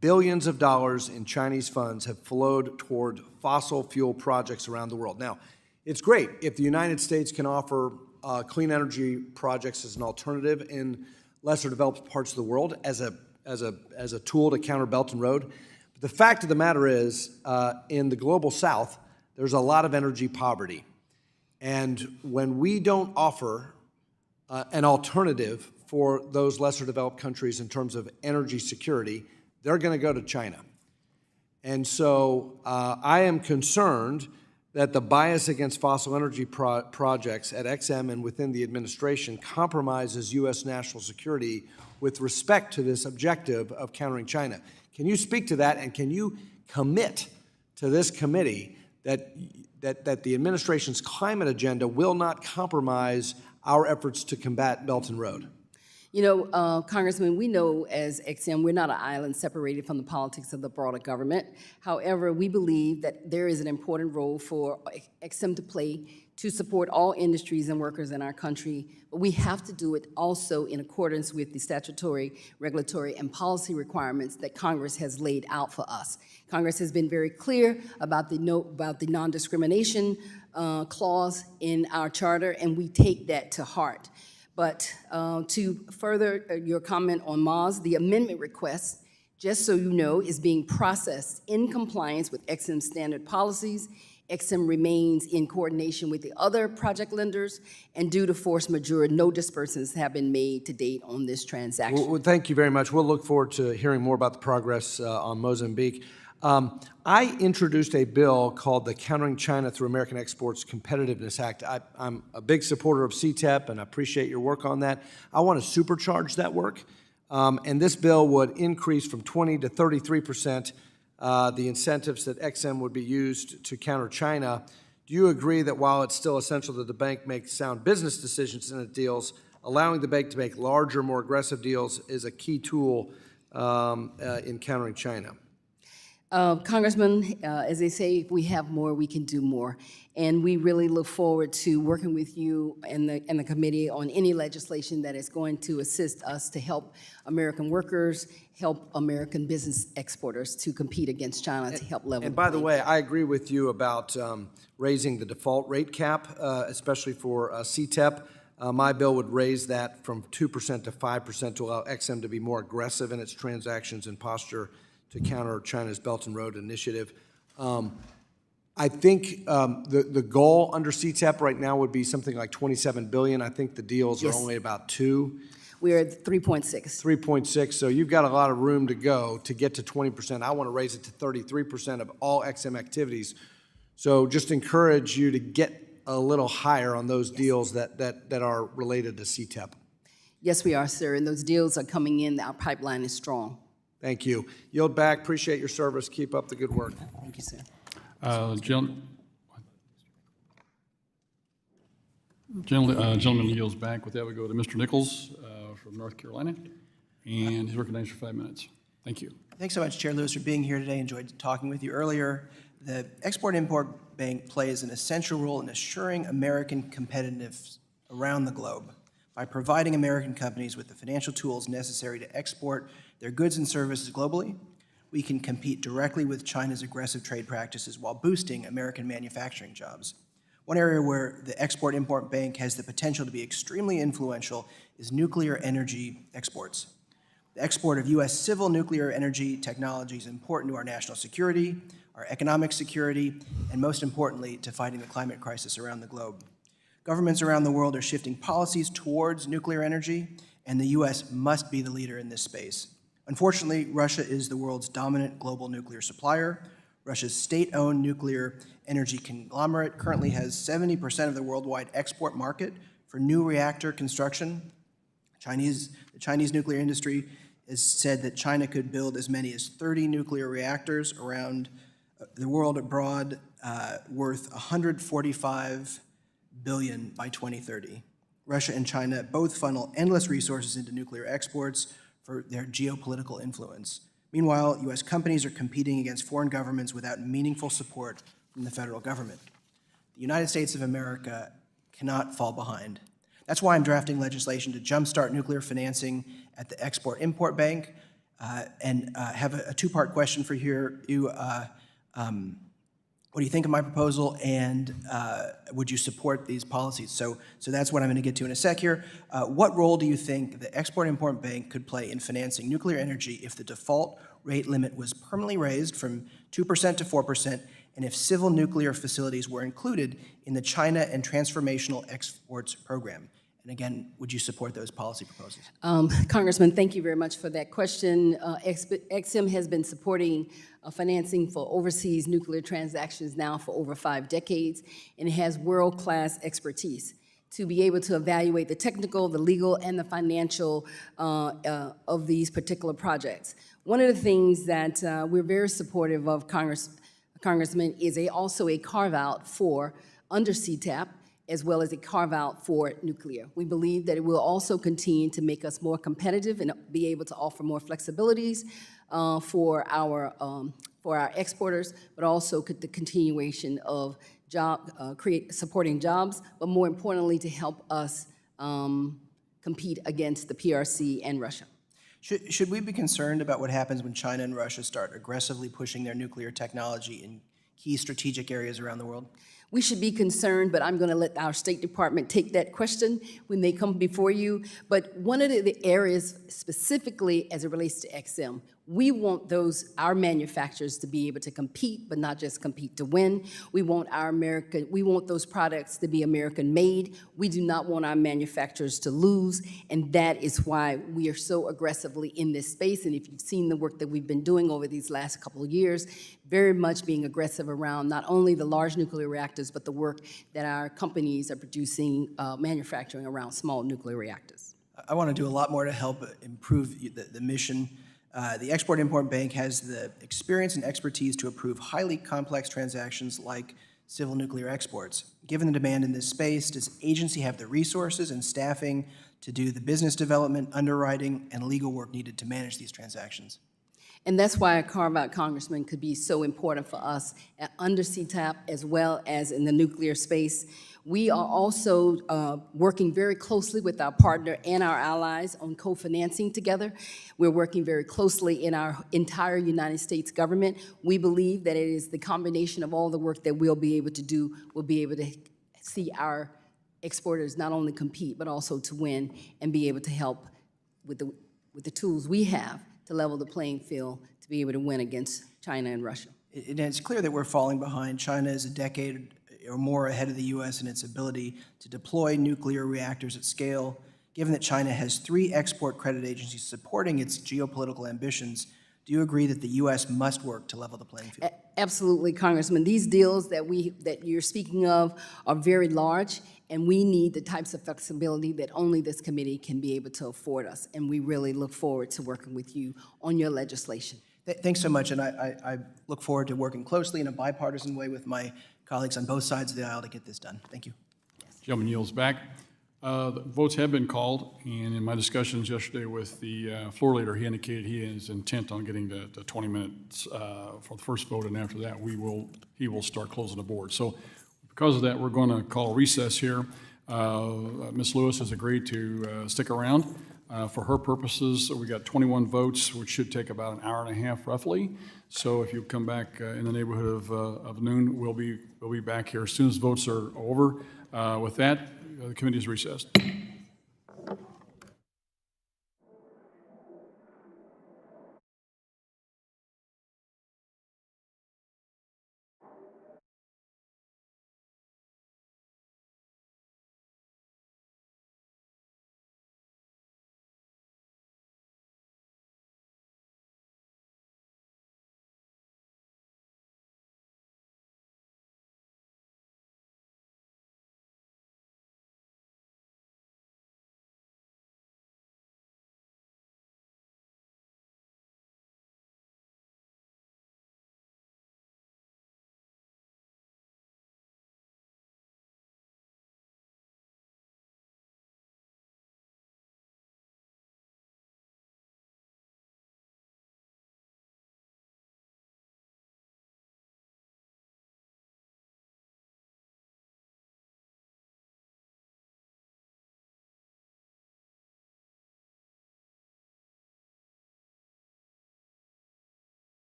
F: billions of dollars in Chinese funds have flowed toward fossil fuel projects around the world. Now, it's great if the United States can offer clean energy projects as an alternative in lesser developed parts of the world as a tool to counter Belt and Road. But the fact of the matter is, in the global South, there's a lot of energy poverty. And when we don't offer an alternative for those lesser developed countries in terms of energy security, they're going to go to China. And so I am concerned that the bias against fossil energy projects at XM and within the administration compromises U.S. national security with respect to this objective of countering China. Can you speak to that, and can you commit to this committee that that the administration's climate agenda will not compromise our efforts to combat Belt and Road?
E: You know, Congressman, we know as XM, we're not an island separated from the politics of the broader government. However, we believe that there is an important role for XM to play to support all industries and workers in our country, but we have to do it also in accordance with the statutory, regulatory, and policy requirements that Congress has laid out for us. Congress has been very clear about the non-discrimination clause in our charter, and we take that to heart. But to further your comment on Moz, the amendment request, just so you know, is being processed in compliance with XM's standard policies. XM remains in coordination with the other project lenders, and due to force majeure, no disbursements have been made to date on this transaction.
F: Well, thank you very much. We'll look forward to hearing more about the progress on Mozambique. I introduced a bill called the Countering China Through American Exports Competitiveness Act. I'm a big supporter of CTEP, and I appreciate your work on that. I want to supercharge that work, and this bill would increase from 20 to 33% the incentives that XM would be used to counter China. Do you agree that while it's still essential that the bank make sound business decisions in its deals, allowing the bank to make larger, more aggressive deals is a key tool in countering China?
E: Congressman, as they say, if we have more, we can do more. And we really look forward to working with you and the committee on any legislation that is going to assist us to help American workers, help American business exporters to compete against China to help level.
F: And by the way, I agree with you about raising the default rate cap, especially for CTEP. My bill would raise that from 2% to 5% to allow XM to be more aggressive in its transactions and posture to counter China's Belt and Road Initiative. I think the goal under CTEP right now would be something like $27 billion. I think the deals are only about 2.
E: We're at 3.6.
F: 3.6, so you've got a lot of room to go to get to 20%. I want to raise it to 33% of all XM activities. So just encourage you to get a little higher on those deals that are related to CTEP.
E: Yes, we are, sir, and those deals are coming in. Our pipeline is strong.
F: Thank you. Yield back. Appreciate your service. Keep up the good work.
E: Thank you, sir.
C: Gentleman yields back. With that, we go to Mr. Nichols from North Carolina, and he's recognized for 5 minutes. Thank you.
G: Thanks so much, Chair Lewis, for being here today. Enjoyed talking with you earlier. The Export-Import Bank plays an essential role in assuring American competitiveness around the globe by providing American companies with the financial tools necessary to export their goods and services globally. We can compete directly with China's aggressive trade practices while boosting American manufacturing jobs. One area where the Export-Import Bank has the potential to be extremely influential is nuclear energy exports. The export of U.S. civil nuclear energy technology is important to our national security, our economic security, and most importantly, to fighting the climate crisis around the globe. Governments around the world are shifting policies towards nuclear energy, and the U.S. must be the leader in this space. Unfortunately, Russia is the world's dominant global nuclear supplier. Russia's state-owned nuclear energy conglomerate currently has 70% of the worldwide export market for new reactor construction. The Chinese nuclear industry has said that China could build as many as 30 nuclear reactors around the world abroad, worth $145 billion by 2030. Russia and China both funnel endless resources into nuclear exports for their geopolitical influence. Meanwhile, U.S. companies are competing against foreign governments without meaningful support from the federal government. The United States of America cannot fall behind. That's why I'm drafting legislation to jumpstart nuclear financing at the Export-Import Bank, and have a two-part question for you. What do you think of my proposal, and would you support these policies? So that's what I'm going to get to in a sec here. What role do you think the Export-Import Bank could play in financing nuclear energy if the default rate limit was permanently raised from 2% to 4%, and if civil nuclear facilities were included in the China and Transformational Exports Program? And again, would you support those policy proposals?
E: Congressman, thank you very much for that question. XM has been supporting financing for overseas nuclear transactions now for over 5 decades, and it has world-class expertise to be able to evaluate the technical, the legal, and the financial of these particular projects. One of the things that we're very supportive of, Congressman, is also a carve-out for under CTAP, as well as a carve-out for nuclear. We believe that it will also continue to make us more competitive and be able to offer more flexibilities for our exporters, but also the continuation of supporting jobs, but more importantly, to help us compete against the PRC and Russia.
G: Should we be concerned about what happens when China and Russia start aggressively pushing their nuclear technology in key strategic areas around the world?
E: We should be concerned, but I'm going to let our State Department take that question when they come before you. But one of the areas specifically as it relates to XM, we want our manufacturers to be able to compete, but not just compete to win. We want those products to be American made. We do not want our manufacturers to lose, and that is why we are so aggressively in this space. And if you've seen the work that we've been doing over these last couple of years, very much being aggressive around not only the large nuclear reactors, but the work that our companies are producing, manufacturing around small nuclear reactors.
G: I want to do a lot more to help improve the mission. The Export-Import Bank has the experience and expertise to approve highly complex transactions like civil nuclear exports. Given the demand in this space, does the agency have the resources and staffing to do the business development, underwriting, and legal work needed to manage these transactions?
E: And that's why a carve-out, Congressman, could be so important for us under CTAP as well as in the nuclear space. We are also working very closely with our partner and our allies on co-financing together. We're working very closely in our entire United States government. We believe that it is the combination of all the work that we'll be able to do, we'll be able to see our exporters not only compete, but also to win and be able to help with the tools we have to level the playing field to be able to win against China and Russia.
G: It's clear that we're falling behind. China is a decade or more ahead of the U.S. in its ability to deploy nuclear reactors at scale. Given that China has 3 export credit agencies supporting its geopolitical ambitions, do you agree that the U.S. must work to level the playing field?
E: Absolutely, Congressman. These deals that you're speaking of are very large, and we need the types of flexibility that only this committee can be able to afford us. And we really look forward to working with you on your legislation.
G: Thanks so much, and I look forward to working closely in a bipartisan way with my colleagues on both sides of the aisle to get this done. Thank you.
C: Gentleman yields back. The votes have been called, and in my discussions yesterday with the floor leader, he indicated he is intent on getting the 20 minutes for the first vote, and after that, he will start closing the board. So because of that, we're going to call a recess here. Ms. Lewis has agreed to stick around. For her purposes, we got 21 votes, which should take about an hour and a half roughly. So if you come back in the neighborhood of noon, we'll be back here as soon as votes are over. With that, the committee is recessed.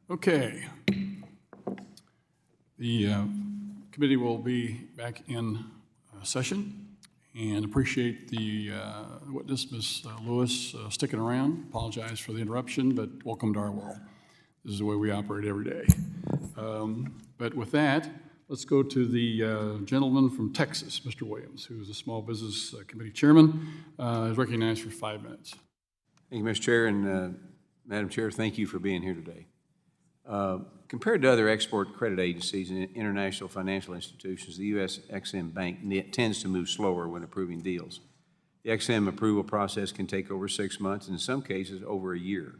C: Okay. The committee will be back in session, and appreciate the witness, Ms. Lewis, sticking around. Apologize for the interruption, but welcome to our world. This is the way we operate every day. But with that, let's go to the gentleman from Texas, Mr. Williams, who is the Small Business Committee Chairman, is recognized for 5 minutes.
H: Thank you, Mr. Chair, and Madam Chair, thank you for being here today. Compared to other export credit agencies and international financial institutions, the U.S. EXIM Bank tends to move slower when approving deals. The EXIM approval process can take over 6 months, and in some cases, over a year.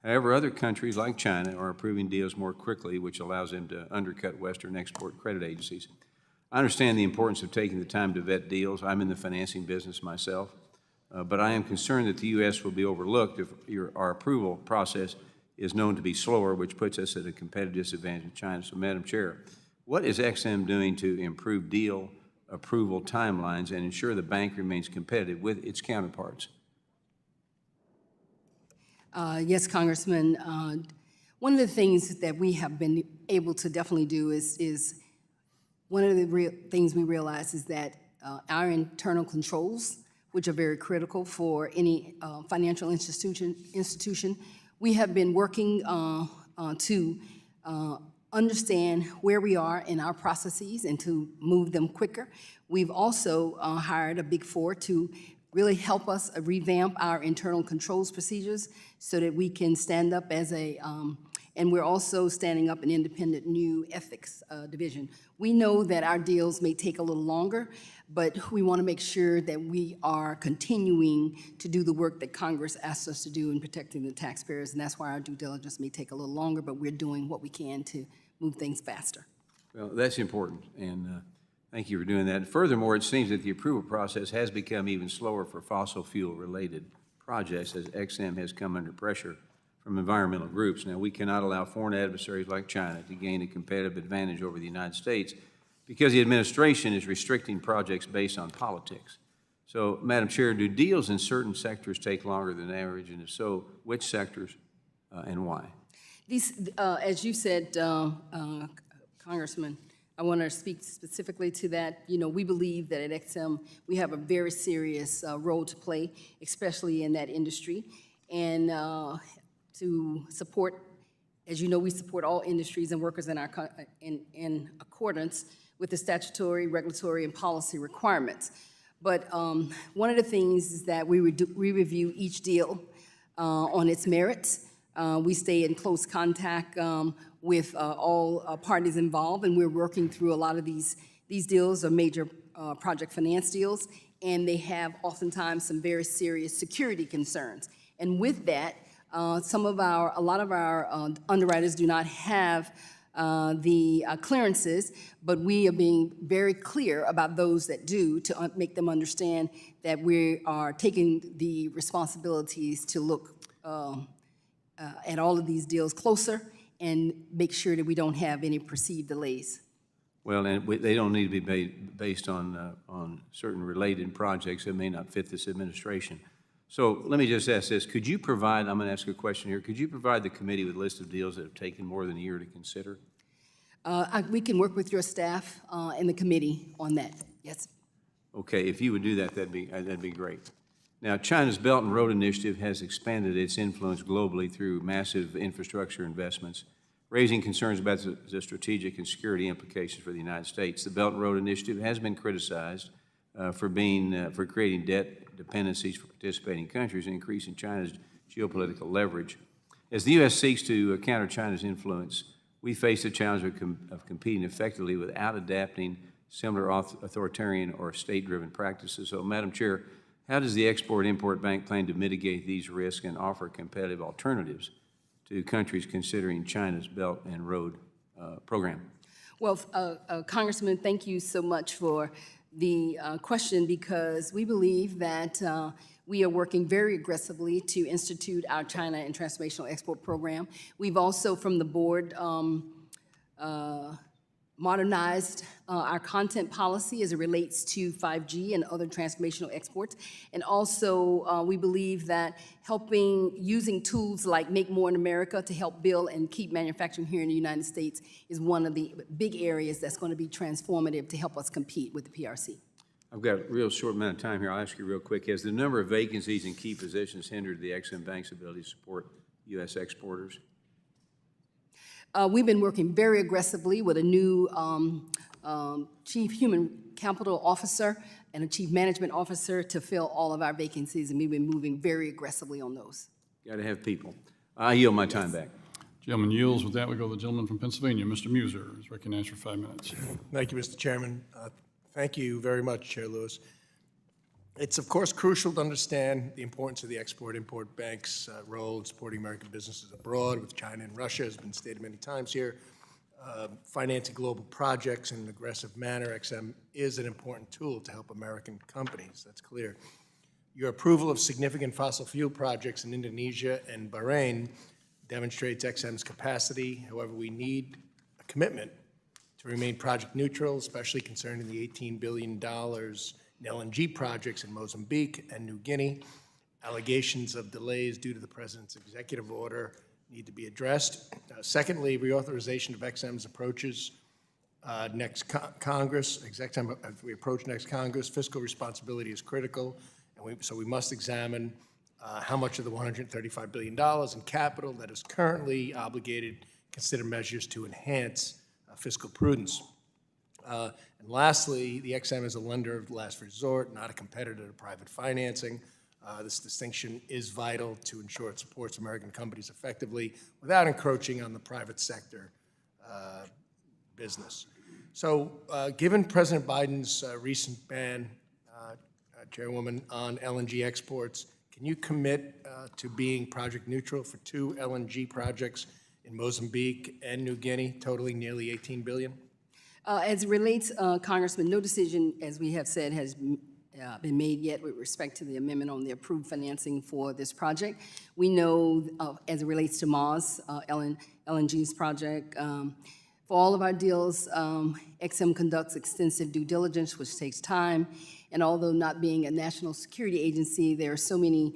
H: However, other countries like China are approving deals more quickly, which allows them to undercut Western export credit agencies. I understand the importance of taking the time to vet deals. I'm in the financing business myself, but I am concerned that the U.S. will be overlooked if our approval process is known to be slower, which puts us at a competitive disadvantage in China. So, Madam Chair, what is EXIM doing to improve deal approval timelines and ensure the bank remains competitive with its counterparts?
E: Yes, Congressman. One of the things that we have been able to definitely do is one of the things we realize is that our internal controls, which are very critical for any financial institution, we have been working to understand where we are in our processes and to move them quicker. We've also hired a Big Four to really help us revamp our internal controls procedures so that we can stand up as a, and we're also standing up an independent new ethics division. We know that our deals may take a little longer, but we want to make sure that we are continuing to do the work that Congress asked us to do in protecting the taxpayers, and that's why our due diligence may take a little longer, but we're doing what we can to move things faster.
H: Well, that's important, and thank you for doing that. Furthermore, it seems that the approval process has become even slower for fossil fuel-related projects as EXIM has come under pressure from environmental groups. Now, we cannot allow foreign adversaries like China to gain a competitive advantage over the United States because the administration is restricting projects based on politics. So, Madam Chair, do deals in certain sectors take longer than average, and if so, which sectors and why?
E: These, as you said, Congressman, I want to speak specifically to that. You know, we believe that at EXIM, we have a very serious role to play, especially in that industry. And to support, as you know, we support all industries and workers in our in accordance with the statutory, regulatory, and policy requirements. But one of the things is that we review each deal on its merits. We stay in close contact with all parties involved, and we're working through a lot of these deals are major project finance deals, and they have oftentimes some very serious security concerns. And with that, a lot of our underwriters do not have the clearances, but we are being very clear about those that do to make them understand that we are taking the responsibilities to look at all of these deals closer and make sure that we don't have any perceived delays.
H: Well, and they don't need to be based on certain related projects that may not fit this administration. So let me just ask this. Could you provide, I'm going to ask you a question here, could you provide the committee with a list of deals that have taken more than a year to consider?
E: We can work with your staff and the committee on that, yes.
H: Okay, if you would do that, that'd be great. Now, China's Belt and Road Initiative has expanded its influence globally through massive infrastructure investments, raising concerns about the strategic and security implications for the United States. The Belt and Road Initiative has been criticized for creating debt dependencies for participating countries and increasing China's geopolitical leverage. As the U.S. seeks to counter China's influence, we face the challenge of competing effectively without adapting similar authoritarian or state-driven practices. So, Madam Chair, how does the Export-Import Bank plan to mitigate these risks and offer competitive alternatives to countries considering China's Belt and Road program?
E: Well, Congressman, thank you so much for the question, because we believe that we are working very aggressively to institute our China and Transformational Export Program. We've also, from the board, modernized our content policy as it relates to 5G and other transformational exports. And also, we believe that using tools like Make More in America to help build and keep manufacturing here in the United States is one of the big areas that's going to be transformative to help us compete with the PRC.
H: I've got a real short amount of time here. I'll ask you real quick. Has the number of vacancies in key positions hindered the EXIM Bank's ability to support U.S. exporters?
E: We've been working very aggressively with a new Chief Human Capital Officer and a Chief Management Officer to fill all of our vacancies, and we've been moving very aggressively on those.
H: Got to have people. I yield my time back.
C: Gentleman yields. With that, we go to the gentleman from Pennsylvania, Mr. Muser, is recognized for 5 minutes.
I: Thank you, Mr. Chairman. Thank you very much, Chair Lewis. It's, of course, crucial to understand the importance of the Export-Import Bank's role in supporting American businesses abroad with China and Russia, has been stated many times here. Financing global projects in an aggressive manner, XM is an important tool to help American companies, that's clear. Your approval of significant fossil fuel projects in Indonesia and Bahrain demonstrates XM's capacity. However, we need a commitment to remain project neutral, especially concerning the $18 billion in LNG projects in Mozambique and New Guinea. Allegations of delays due to the President's executive order need to be addressed. Secondly, reauthorization of XM's approaches next Congress. As we approach next Congress, fiscal responsibility is critical, and so we must examine how much of the $135 billion in capital that is currently obligated, consider measures to enhance fiscal prudence. And lastly, the XM is a lender of last resort, not a competitor to private financing. This distinction is vital to ensure it supports American companies effectively without encroaching on the private sector business. So given President Biden's recent ban, Chairwoman, on LNG exports, can you commit to being project neutral for 2 LNG projects in Mozambique and New Guinea, totaling nearly $18 billion?
E: As it relates, Congressman, no decision, as we have said, has been made yet with respect to the amendment on the approved financing for this project. We know, as it relates to Maz, LNG's project, for all of our deals, XM conducts extensive due diligence, which takes time. And although not being a national security agency, there are so many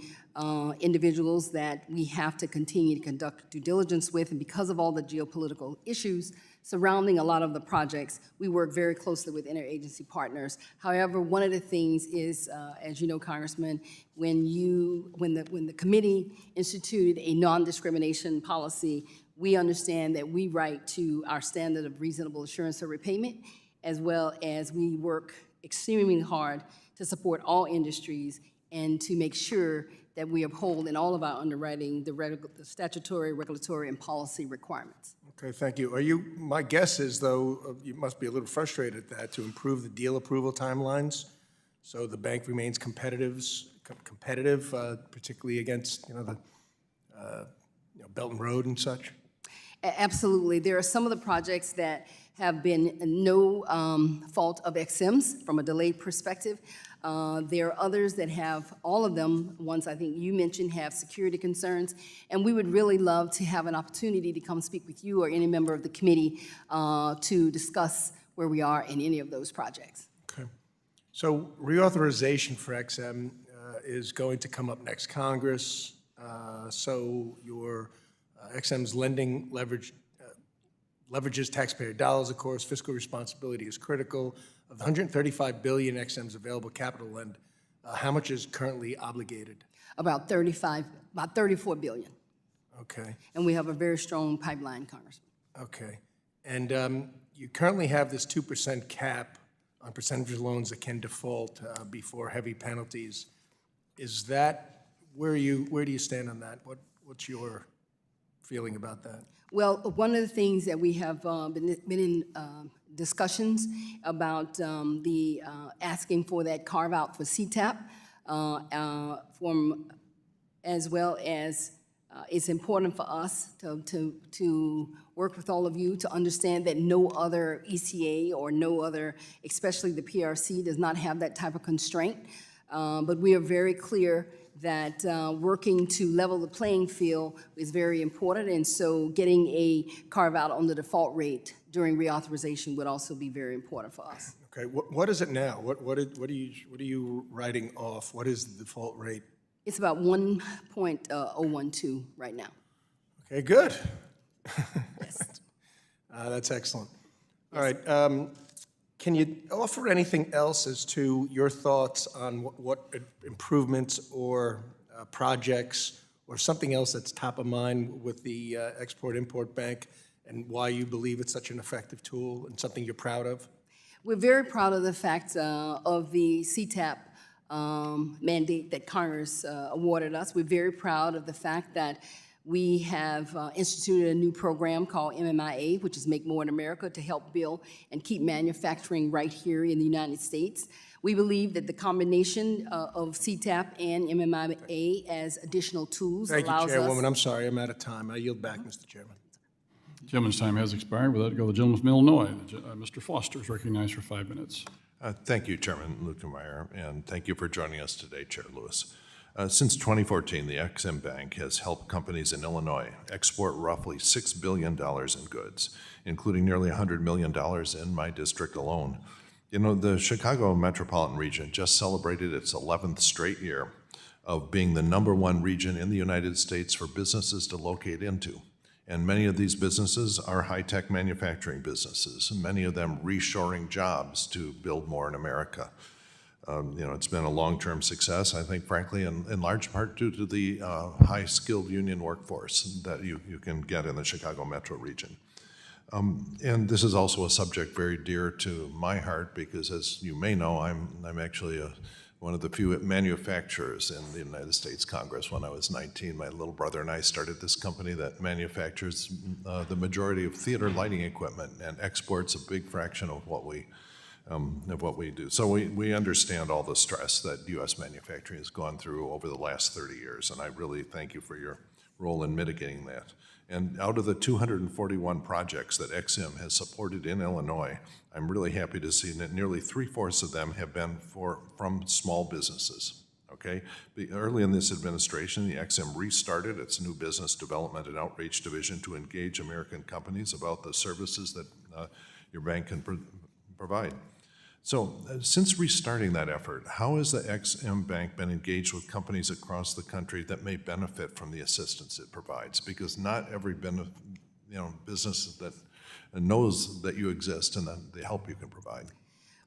E: individuals that we have to continue to conduct due diligence with. And because of all the geopolitical issues surrounding a lot of the projects, we work very closely with interagency partners. However, one of the things is, as you know, Congressman, when the committee instituted a non-discrimination policy, we understand that we write to our standard of reasonable assurance of repayment, as well as we work extremely hard to support all industries and to make sure that we uphold in all of our underwriting the statutory, regulatory, and policy requirements.
I: Okay, thank you. My guess is, though, you must be a little frustrated at that, to improve the deal approval timelines so the bank remains competitive, particularly against, the Belt and Road and such?
E: Absolutely. There are some of the projects that have been no fault of XM's from a delay perspective. There are others that have, all of them, ones I think you mentioned, have security concerns, and we would really love to have an opportunity to come speak with you or any member of the committee to discuss where we are in any of those projects.
I: Okay. So reauthorization for XM is going to come up next Congress. So your XM's lending leverages taxpayer dollars, of course. Fiscal responsibility is critical. Of the $135 billion XM's available capital lend, how much is currently obligated?
E: About $34 billion.
I: Okay.
E: And we have a very strong pipeline, Congressman.
I: Okay. And you currently have this 2% cap on percentage of loans that can default before heavy penalties. Is that, where do you stand on that? What's your feeling about that?
E: Well, one of the things that we have been in discussions about the asking for that carve-out for CTAP, as well as it's important for us to work with all of you to understand that no other ECA or no other, especially the PRC, does not have that type of constraint. But we are very clear that working to level the playing field is very important, and so getting a carve-out on the default rate during reauthorization would also be very important for us.
I: Okay, what is it now? What are you writing off? What is the default rate?
E: It's about 1.012 right now.
I: Okay, good.
E: Yes.
I: That's excellent. All right, can you offer anything else as to your thoughts on what improvements or projects or something else that's top of mind with the Export-Import Bank and why you believe it's such an effective tool and something you're proud of?
E: We're very proud of the fact of the CTAP mandate that Congress awarded us. We're very proud of the fact that we have instituted a new program called MMIA, which is Make More in America, to help build and keep manufacturing right here in the United States. We believe that the combination of CTAP and MMIA as additional tools
I: Thank you,
E: allows us.
I: Chairwoman. I'm sorry, I'm out of time. I yield back, Mr. Chairman.
C: Gentleman's time has expired. With that, go to the gentleman from Illinois. Mr. Foster is recognized for 5 minutes.
J: Thank you, Chairman Luetkemeyer, and thank you for joining us today, Chair Lewis. Since 2014, the EXIM Bank has helped companies in Illinois export roughly $6 billion in goods, including nearly $100 million in my district alone. You know, the Chicago metropolitan region just celebrated its 11th straight year of being the #1 region in the United States for businesses to locate into. And many of these businesses are high-tech manufacturing businesses, and many of them reshoring jobs to build more in America. You know, it's been a long-term success, I think, frankly, in large part due to the high-skilled union workforce that you can get in the Chicago metro region. And this is also a subject very dear to my heart because, as you may know, I'm actually one of the few manufacturers in the United States Congress. When I was 19, my little brother and I started this company that manufactures the majority of theater lighting equipment and exports a big fraction of what we do. So we understand all the stress that U.S. manufacturing has gone through over the last 30 years, and I really thank you for your role in mitigating that. And out of the 241 projects that EXIM has supported in Illinois, I'm really happy to see that nearly 3/4 of them have been from small businesses, okay? Early in this administration, the EXIM restarted its new business development and outreach division to engage American companies about the services that your bank can provide. So since restarting that effort, how has the EXIM Bank been engaged with companies across the country that may benefit from the assistance it provides? Because not every business that knows that you exist and the help you can provide.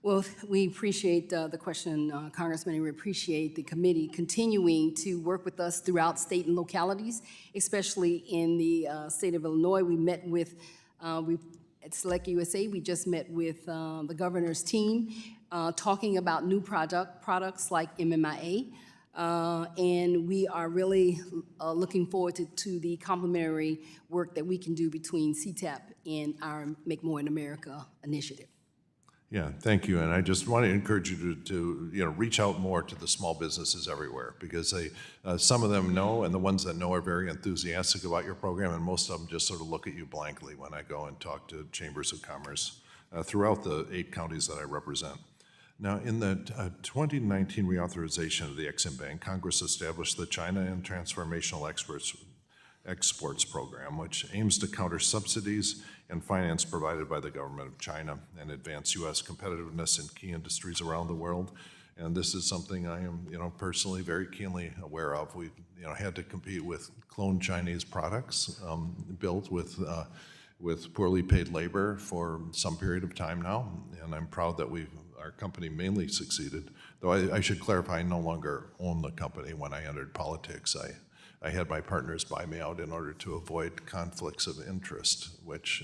E: Well, we appreciate the question, Congressman, and we appreciate the committee continuing to work with us throughout state and localities, especially in the state of Illinois. We met with, at Select USA, we just met with the governor's team talking about new products like MMIA. And we are really looking forward to the complementary work that we can do between CTAP and our Make More in America initiative.
J: Yeah, thank you. And I just want to encourage you to reach out more to the small businesses everywhere because some of them know, and the ones that know are very enthusiastic about your program, and most of them just sort of look at you blankly when I go and talk to chambers of commerce throughout the 8 counties that I represent. Now, in the 2019 reauthorization of the EXIM Bank, Congress established the China and Transformational Exports Program, which aims to counter subsidies and finance provided by the government of China and advance U.S. competitiveness in key industries around the world. And this is something I am, personally very keenly aware of. We've, had to compete with cloned Chinese products built with poorly paid labor for some period of time now, and I'm proud that our company mainly succeeded. Though I should clarify, I no longer own the company. When I entered politics, I had my partners buy me out in order to avoid conflicts of interest, which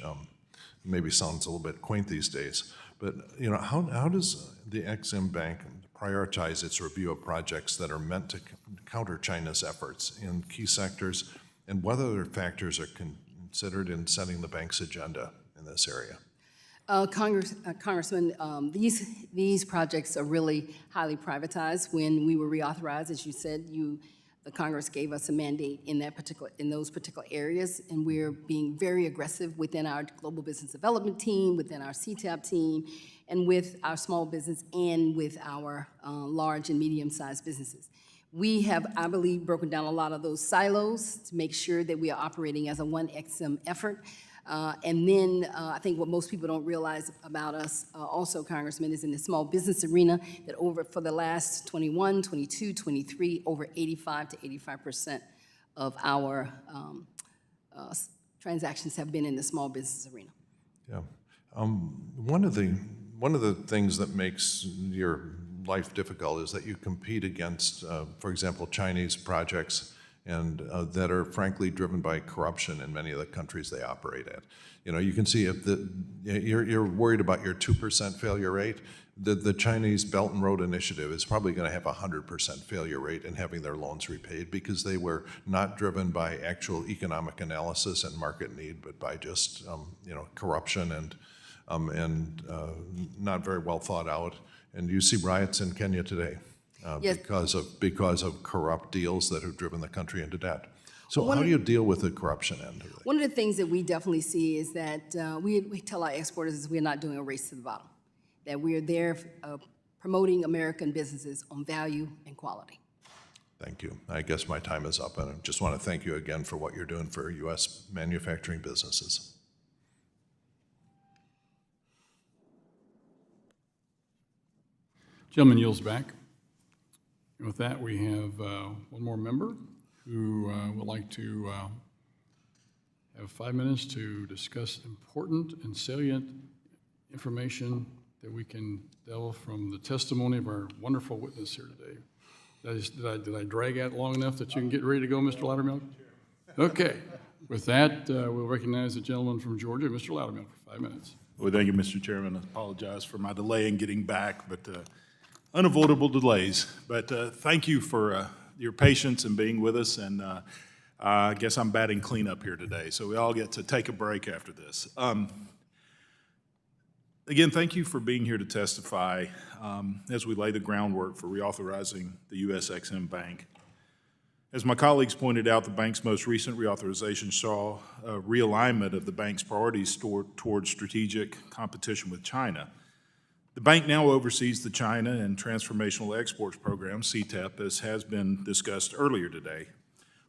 J: maybe sounds a little bit quaint these days. But how does the EXIM Bank prioritize its review of projects that are meant to counter China's efforts in key sectors, and what other factors are considered in setting the bank's agenda in this area?
E: Congressman, these projects are really highly privatized. When we were reauthorized, as you said, the Congress gave us a mandate in those particular areas, and we're being very aggressive within our global business development team, within our CTAP team, and with our small business and with our large and medium-sized businesses. We have, I believe, broken down a lot of those silos to make sure that we are operating as a one EXIM effort. And then I think what most people don't realize about us also, Congressman, is in the small business arena that for the last 21, 22, 23, over 85 to 85% of our transactions have been in the small business arena.
J: Yeah. One of the things that makes your life difficult is that you compete against, for example, Chinese projects and that are frankly driven by corruption in many of the countries they operate at. You know, you can see if you're worried about your 2% failure rate, the Chinese Belt and Road Initiative is probably going to have a 100% failure rate in having their loans repaid because they were not driven by actual economic analysis and market need, but by just corruption and not very well thought out. And you see riots in Kenya today.
E: Yes.
J: Because of corrupt deals that have driven the country into debt. So how do you deal with the corruption end of it?
E: One of the things that we definitely see is that we tell our exporters is we're not doing a race to the bottom, that we're there promoting American businesses on value and quality.
J: Thank you. I guess my time is up, and I just want to thank you again for what you're doing for U.S. manufacturing businesses.
C: Gentleman yields back. And with that, we have one more member who would like to have 5 minutes to discuss important and salient information that we can delve from the testimony of our wonderful witness here today. Did I drag out long enough that you can get ready to go, Mr. Loudermilk? Okay. With that, we'll recognize the gentleman from Georgia, Mr. Loudermilk, for 5 minutes.
K: Well, thank you, Mr. Chairman. I apologize for my delay in getting back, but unavoidable delays. But thank you for your patience and being with us. And I guess I'm batting cleanup here today, so we all get to take a break after this. Again, thank you for being here to testify as we lay the groundwork for reauthorizing the U.S. EXIM Bank. As my colleagues pointed out, the bank's most recent reauthorization saw a realignment of the bank's priorities towards strategic competition with China. The bank now oversees the China and Transformational Exports Program, CTEP, as has been discussed earlier today.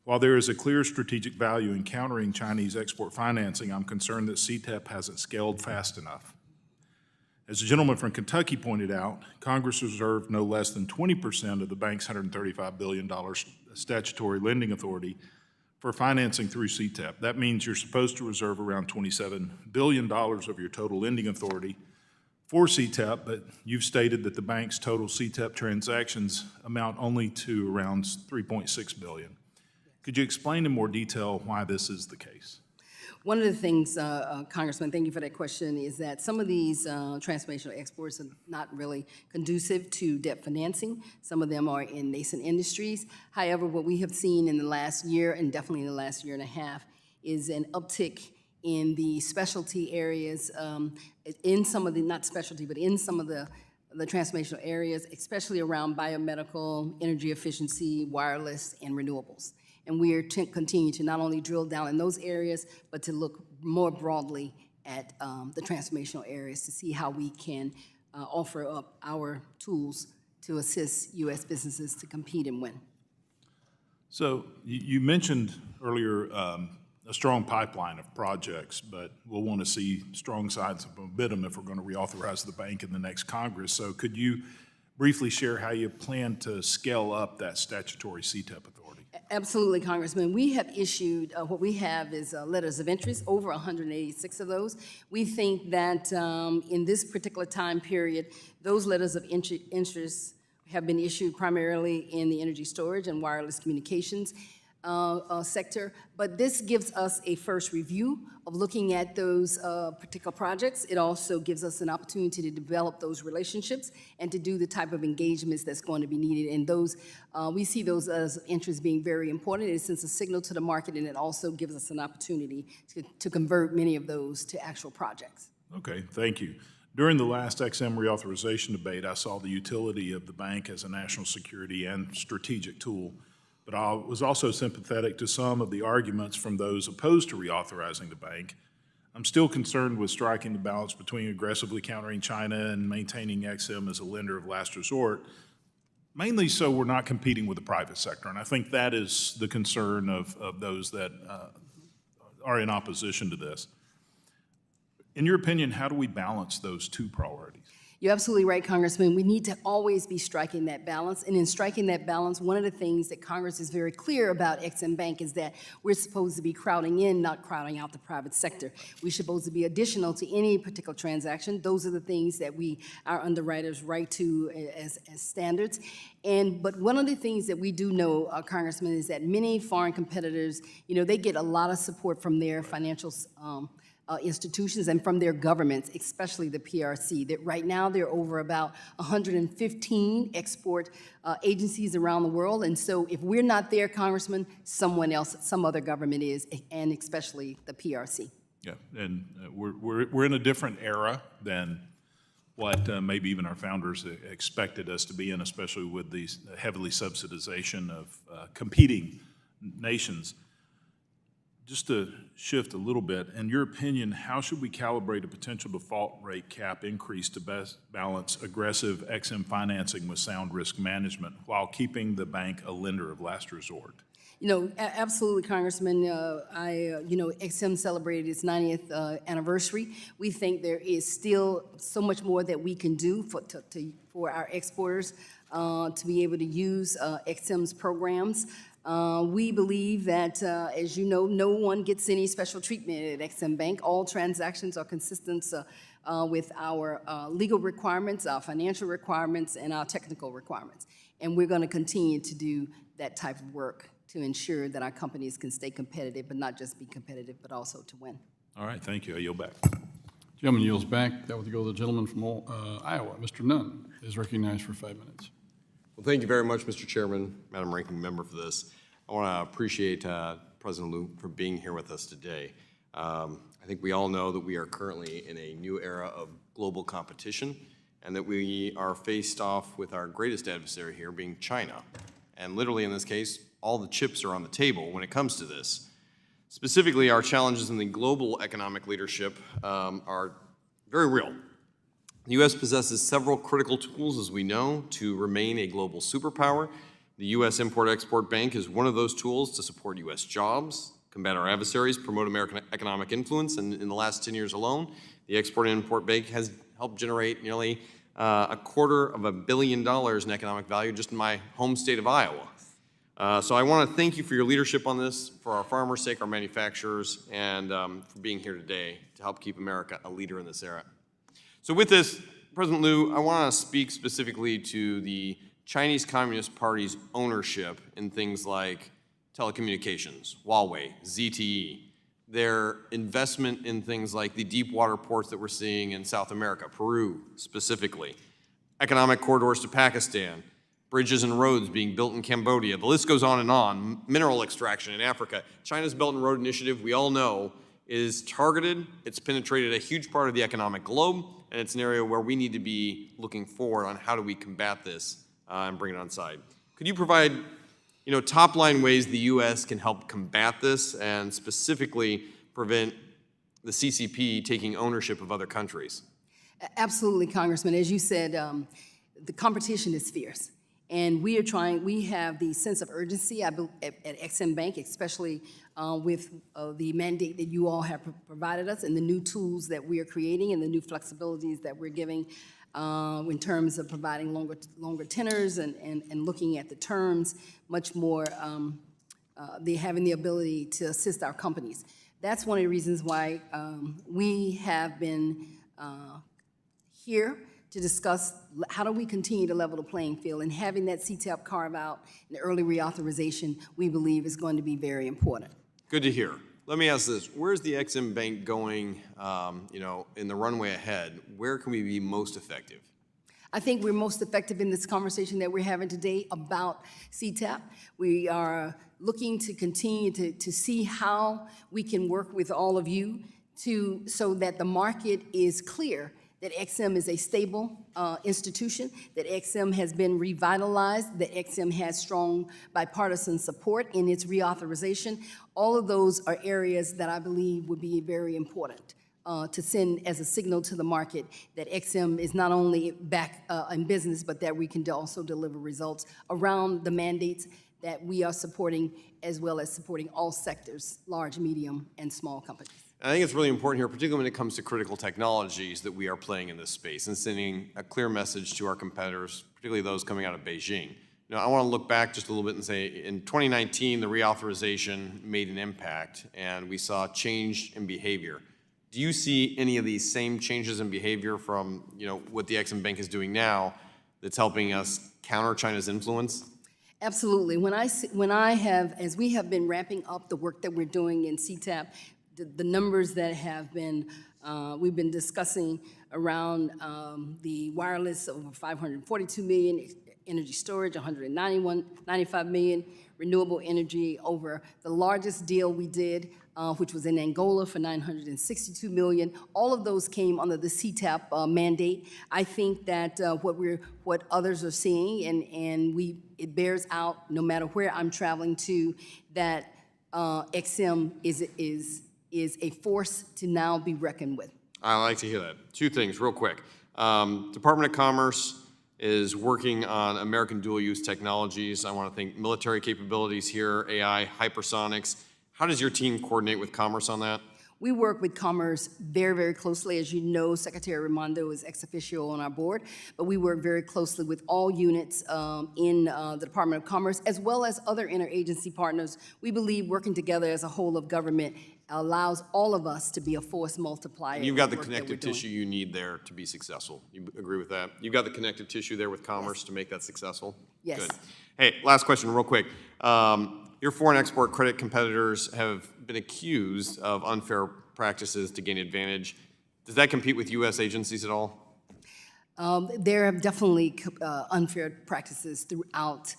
K: While there is a clear strategic value in countering Chinese export financing, I'm concerned that CTEP hasn't scaled fast enough. As the gentleman from Kentucky pointed out, Congress reserved no less than 20% of the bank's $135 billion statutory lending authority for financing through CTEP. That means you're supposed to reserve around $27 billion of your total lending authority for CTEP, but you've stated that the bank's total CTEP transactions amount only to around $3.6 billion. Could you explain in more detail why this is the case?
E: One of the things, Congressman, thank you for that question, is that some of these transformational exports are not really conducive to debt financing. Some of them are in nascent industries. However, what we have seen in the last year, and definitely in the last year and a half, is an uptick in the specialty areas, in some of the, not specialty, but in some of the transformational areas, especially around biomedical, energy efficiency, wireless, and renewables. And we are continue to not only drill down in those areas, but to look more broadly at the transformational areas to see how we can offer up our tools to assist U.S. businesses to compete and win.
K: So you mentioned earlier a strong pipeline of projects, but we'll want to see strong signs of momentum if we're going to reauthorize the bank in the next Congress. So could you briefly share how you plan to scale up that statutory CTEP authority?
E: Absolutely, Congressman. We have issued, what we have is letters of interest, over 186 of those. We think that in this particular time period, those letters of interest have been issued primarily in the energy storage and wireless communications sector, but this gives us a first review of looking at those particular projects. It also gives us an opportunity to develop those relationships and to do the type of engagements that's going to be needed. And those, we see those as interests being very important. It sends a signal to the market, and it also gives us an opportunity to convert many of those to actual projects.
K: Okay, thank you. During the last XM reauthorization debate, I saw the utility of the bank as a national security and strategic tool. But I was also sympathetic to some of the arguments from those opposed to reauthorizing the bank. I'm still concerned with striking the balance between aggressively countering China and maintaining XM as a lender of last resort, mainly so we're not competing with the private sector. And I think that is the concern of those that are in opposition to this. In your opinion, how do we balance those two priorities?
E: You're absolutely right, Congressman. We need to always be striking that balance. And in striking that balance, one of the things that Congress is very clear about Ex-Im Bank is that we're supposed to be crowding in, not crowding out the private sector. We're supposed to be additional to any particular transaction. Those are the things that our underwriters write to as standards. But one of the things that we do know, Congressman, is that many foreign competitors, they get a lot of support from their financial institutions and from their governments, especially the PRC. That right now there are over about 115 export agencies around the world, and so if we're not there, Congressman, someone else, some other government is, and especially the PRC.
K: Yeah, and we're in a different era than what maybe even our founders expected us to be in, especially with the heavily subsidization of competing nations. Just to shift a little bit, in your opinion, how should we calibrate a potential default rate cap increase to best balance aggressive Ex-Im financing with sound risk management while keeping the bank a lender of last resort?
E: Absolutely, Congressman. Ex-Im celebrated its 90th anniversary. We think there is still so much more that we can do for our exporters to be able to use Ex-Im's programs. We believe that, as you know, no one gets any special treatment at Ex-Im Bank. All transactions are consistent with our legal requirements, our financial requirements, and our technical requirements. And we're going to continue to do that type of work to ensure that our companies can stay competitive, but not just be competitive, but also to win.
K: All right, thank you. I yield back.
C: Gentleman yields back. That would go to the gentleman from Iowa. Mr. Nunn is recognized for 5 minutes.
L: Well, thank you very much, Mr. Chairman, Madam Ranking Member, for this. I want to appreciate President Liu for being here with us today. I think we all know that we are currently in a new era of global competition and that we are faced off with our greatest adversary here being China. And literally in this case, all the chips are on the table when it comes to this. Specifically, our challenges in the global economic leadership are very real. The U.S. possesses several critical tools, as we know, to remain a global superpower. The U.S. Import-Export Bank is one of those tools to support U.S. jobs, combat our adversaries, promote American economic influence, and in the last 10 years alone, the Export-Import Bank has helped generate nearly $250 million in economic value just in my home state of Iowa. So I want to thank you for your leadership on this, for our farmers' sake, our manufacturers, and for being here today to help keep America a leader in this era. So with this, President Liu, I want to speak specifically to the Chinese Communist Party's ownership in things like telecommunications, Huawei, ZTE, their investment in things like the deep water ports that we're seeing in South America, Peru specifically, economic corridors to Pakistan, bridges and roads being built in Cambodia. The list goes on, mineral extraction in Africa. China's Belt and Road Initiative, we all know, is targeted. It's penetrated a huge part of the economic globe, and it's an area where we need to be looking forward on how do we combat this and bring it on side. Could you provide, top-line ways the U.S. can help combat this and specifically prevent the CCP taking ownership of other countries?
E: Absolutely, Congressman. As you said, the competition is fierce. And we have the sense of urgency at Ex-Im Bank, especially with the mandate that you all have provided us and the new tools that we are creating and the new flexibilities that we're giving in terms of providing longer tenors and looking at the terms much more, having the ability to assist our companies. That's one of the reasons why we have been here to discuss how do we continue to level the playing field, and having that CTAP carve out and early reauthorization, we believe, is going to be very important.
L: Good to hear. Let me ask this. Where's the Ex-Im Bank going, in the runway ahead? Where can we be most effective?
E: I think we're most effective in this conversation that we're having today about CTAP. We are looking to continue to see how we can work with all of you so that the market is clear that Ex-Im is a stable institution, that Ex-Im has been revitalized, that Ex-Im has strong bipartisan support in its reauthorization. All of those are areas that I believe would be very important to send as a signal to the market that Ex-Im is not only back in business, but that we can also deliver results around the mandates that we are supporting, as well as supporting all sectors, large, medium, and small companies.
L: And I think it's really important here, particularly when it comes to critical technologies, that we are playing in this space and sending a clear message to our competitors, particularly those coming out of Beijing. Now, I want to look back just a little bit and say, in 2019, the reauthorization made an impact, and we saw change in behavior. Do you see any of these same changes in behavior from, what the Ex-Im Bank is doing now that's helping us counter China's influence?
E: Absolutely. As we have been ramping up the work that we're doing in CTAP, the numbers that have been, we've been discussing around the wireless, over 542 million, energy storage, 95 million, renewable energy, over the largest deal we did, which was in Angola for 962 million. All of those came under the CTAP mandate. I think that what others are seeing, and it bears out no matter where I'm traveling to, that Ex-Im is a force to now be reckoned with.
L: I like to hear that. Two things, real quick. Department of Commerce is working on American dual-use technologies. I want to think military capabilities here, AI, hypersonics. How does your team coordinate with Commerce on that?
E: We work with Commerce very, very closely. As you know, Secretary Raimondo is ex officio on our board, but we work very closely with all units in the Department of Commerce, as well as other interagency partners. We believe working together as a whole of government allows all of us to be a force multiplier.
L: And you've got the connective tissue you need there to be successful. You agree with that? You've got the connective tissue there with Commerce to make that successful?
E: Yes.
L: Good. Hey, last question real quick. Your foreign export credit competitors have been accused of unfair practices to gain advantage. Does that compete with U.S. agencies at all?
E: There are definitely unfair practices throughout,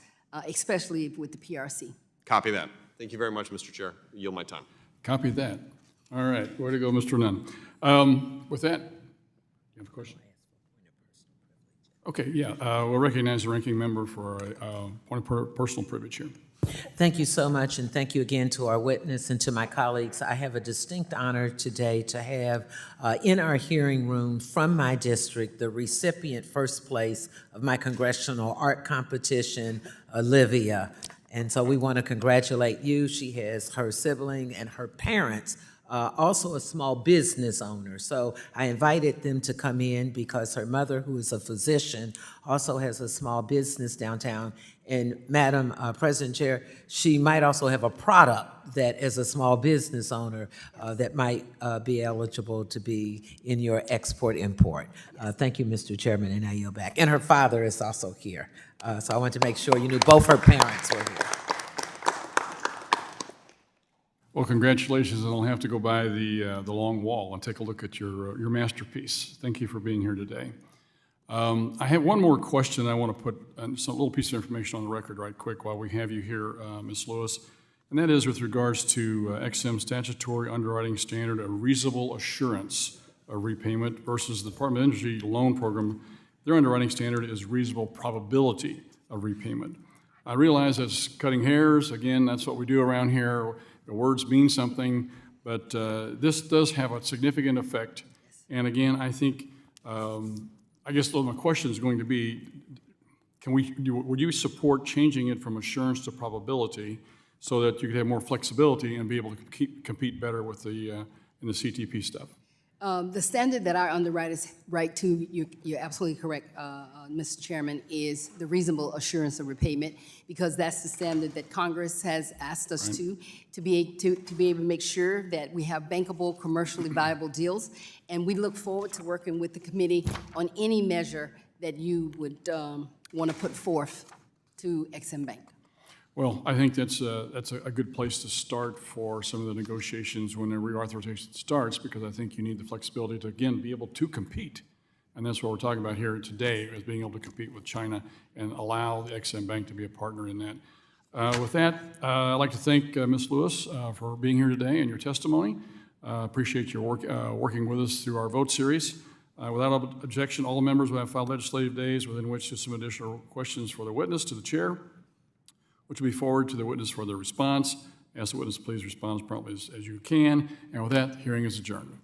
E: especially with the PRC.
L: Copy that. Thank you very much, Mr. Chair. I yield my time.
C: Copy that. All right, way to go, Mr. Nunn. With that, you have a question? Okay, yeah, we'll recognize the ranking member for a point of personal privilege here.
D: Thank you so much, and thank you again to our witness and to my colleagues. I have a distinct honor today to have in our hearing room from my district the recipient first place of my congressional art competition, Olivia. And so we want to congratulate you. She has her sibling and her parents, also a small business owner. So I invited them to come in because her mother, who is a physician, also has a small business downtown. And Madam President Chair, she might also have a product that, as a small business owner, that might be eligible to be in your export-import. Thank you, Mr. Chairman, and I yield back. And her father is also here. So I want to make sure you knew both her parents were here.
C: Well, congratulations, and I'll have to go by the long wall and take a look at your masterpiece. Thank you for being here today. I have one more question I want to put some little piece of information on the record right quick while we have you here, Ms. Lewis, and that is with regards to Ex-Im statutory underwriting standard of reasonable assurance of repayment versus the Department of Energy loan program. Their underwriting standard is reasonable probability of repayment. I realize that's cutting hairs. Again, that's what we do around here. The words mean something, but this does have a significant effect. And again, I think, I guess my question is going to be, would you support changing it from assurance to probability so that you could have more flexibility and be able to compete better with in the CTP stuff?
E: The standard that our underwriters write to, you're absolutely correct, Mr. Chairman, is the reasonable assurance of repayment, because that's the standard that Congress has asked us to be able to make sure that we have bankable, commercially viable deals. And we look forward to working with the committee on any measure that you would want to put forth to Ex-Im Bank.
C: Well, I think that's a good place to start for some of the negotiations when the reauthorization starts, because I think you need the flexibility to, again, be able to compete. And that's what we're talking about here today, is being able to compete with China and allow the Ex-Im Bank to be a partner in that. With that, I'd like to thank Ms. Lewis for being here today and your testimony. Appreciate your working with us through our vote series. Without objection, all the members will have 5 legislative days within which to submit additional questions for the witness to the chair, which will be forwarded to the witness for their response. Ask the witness please respond as promptly as you can. And with that, hearing is adjourned.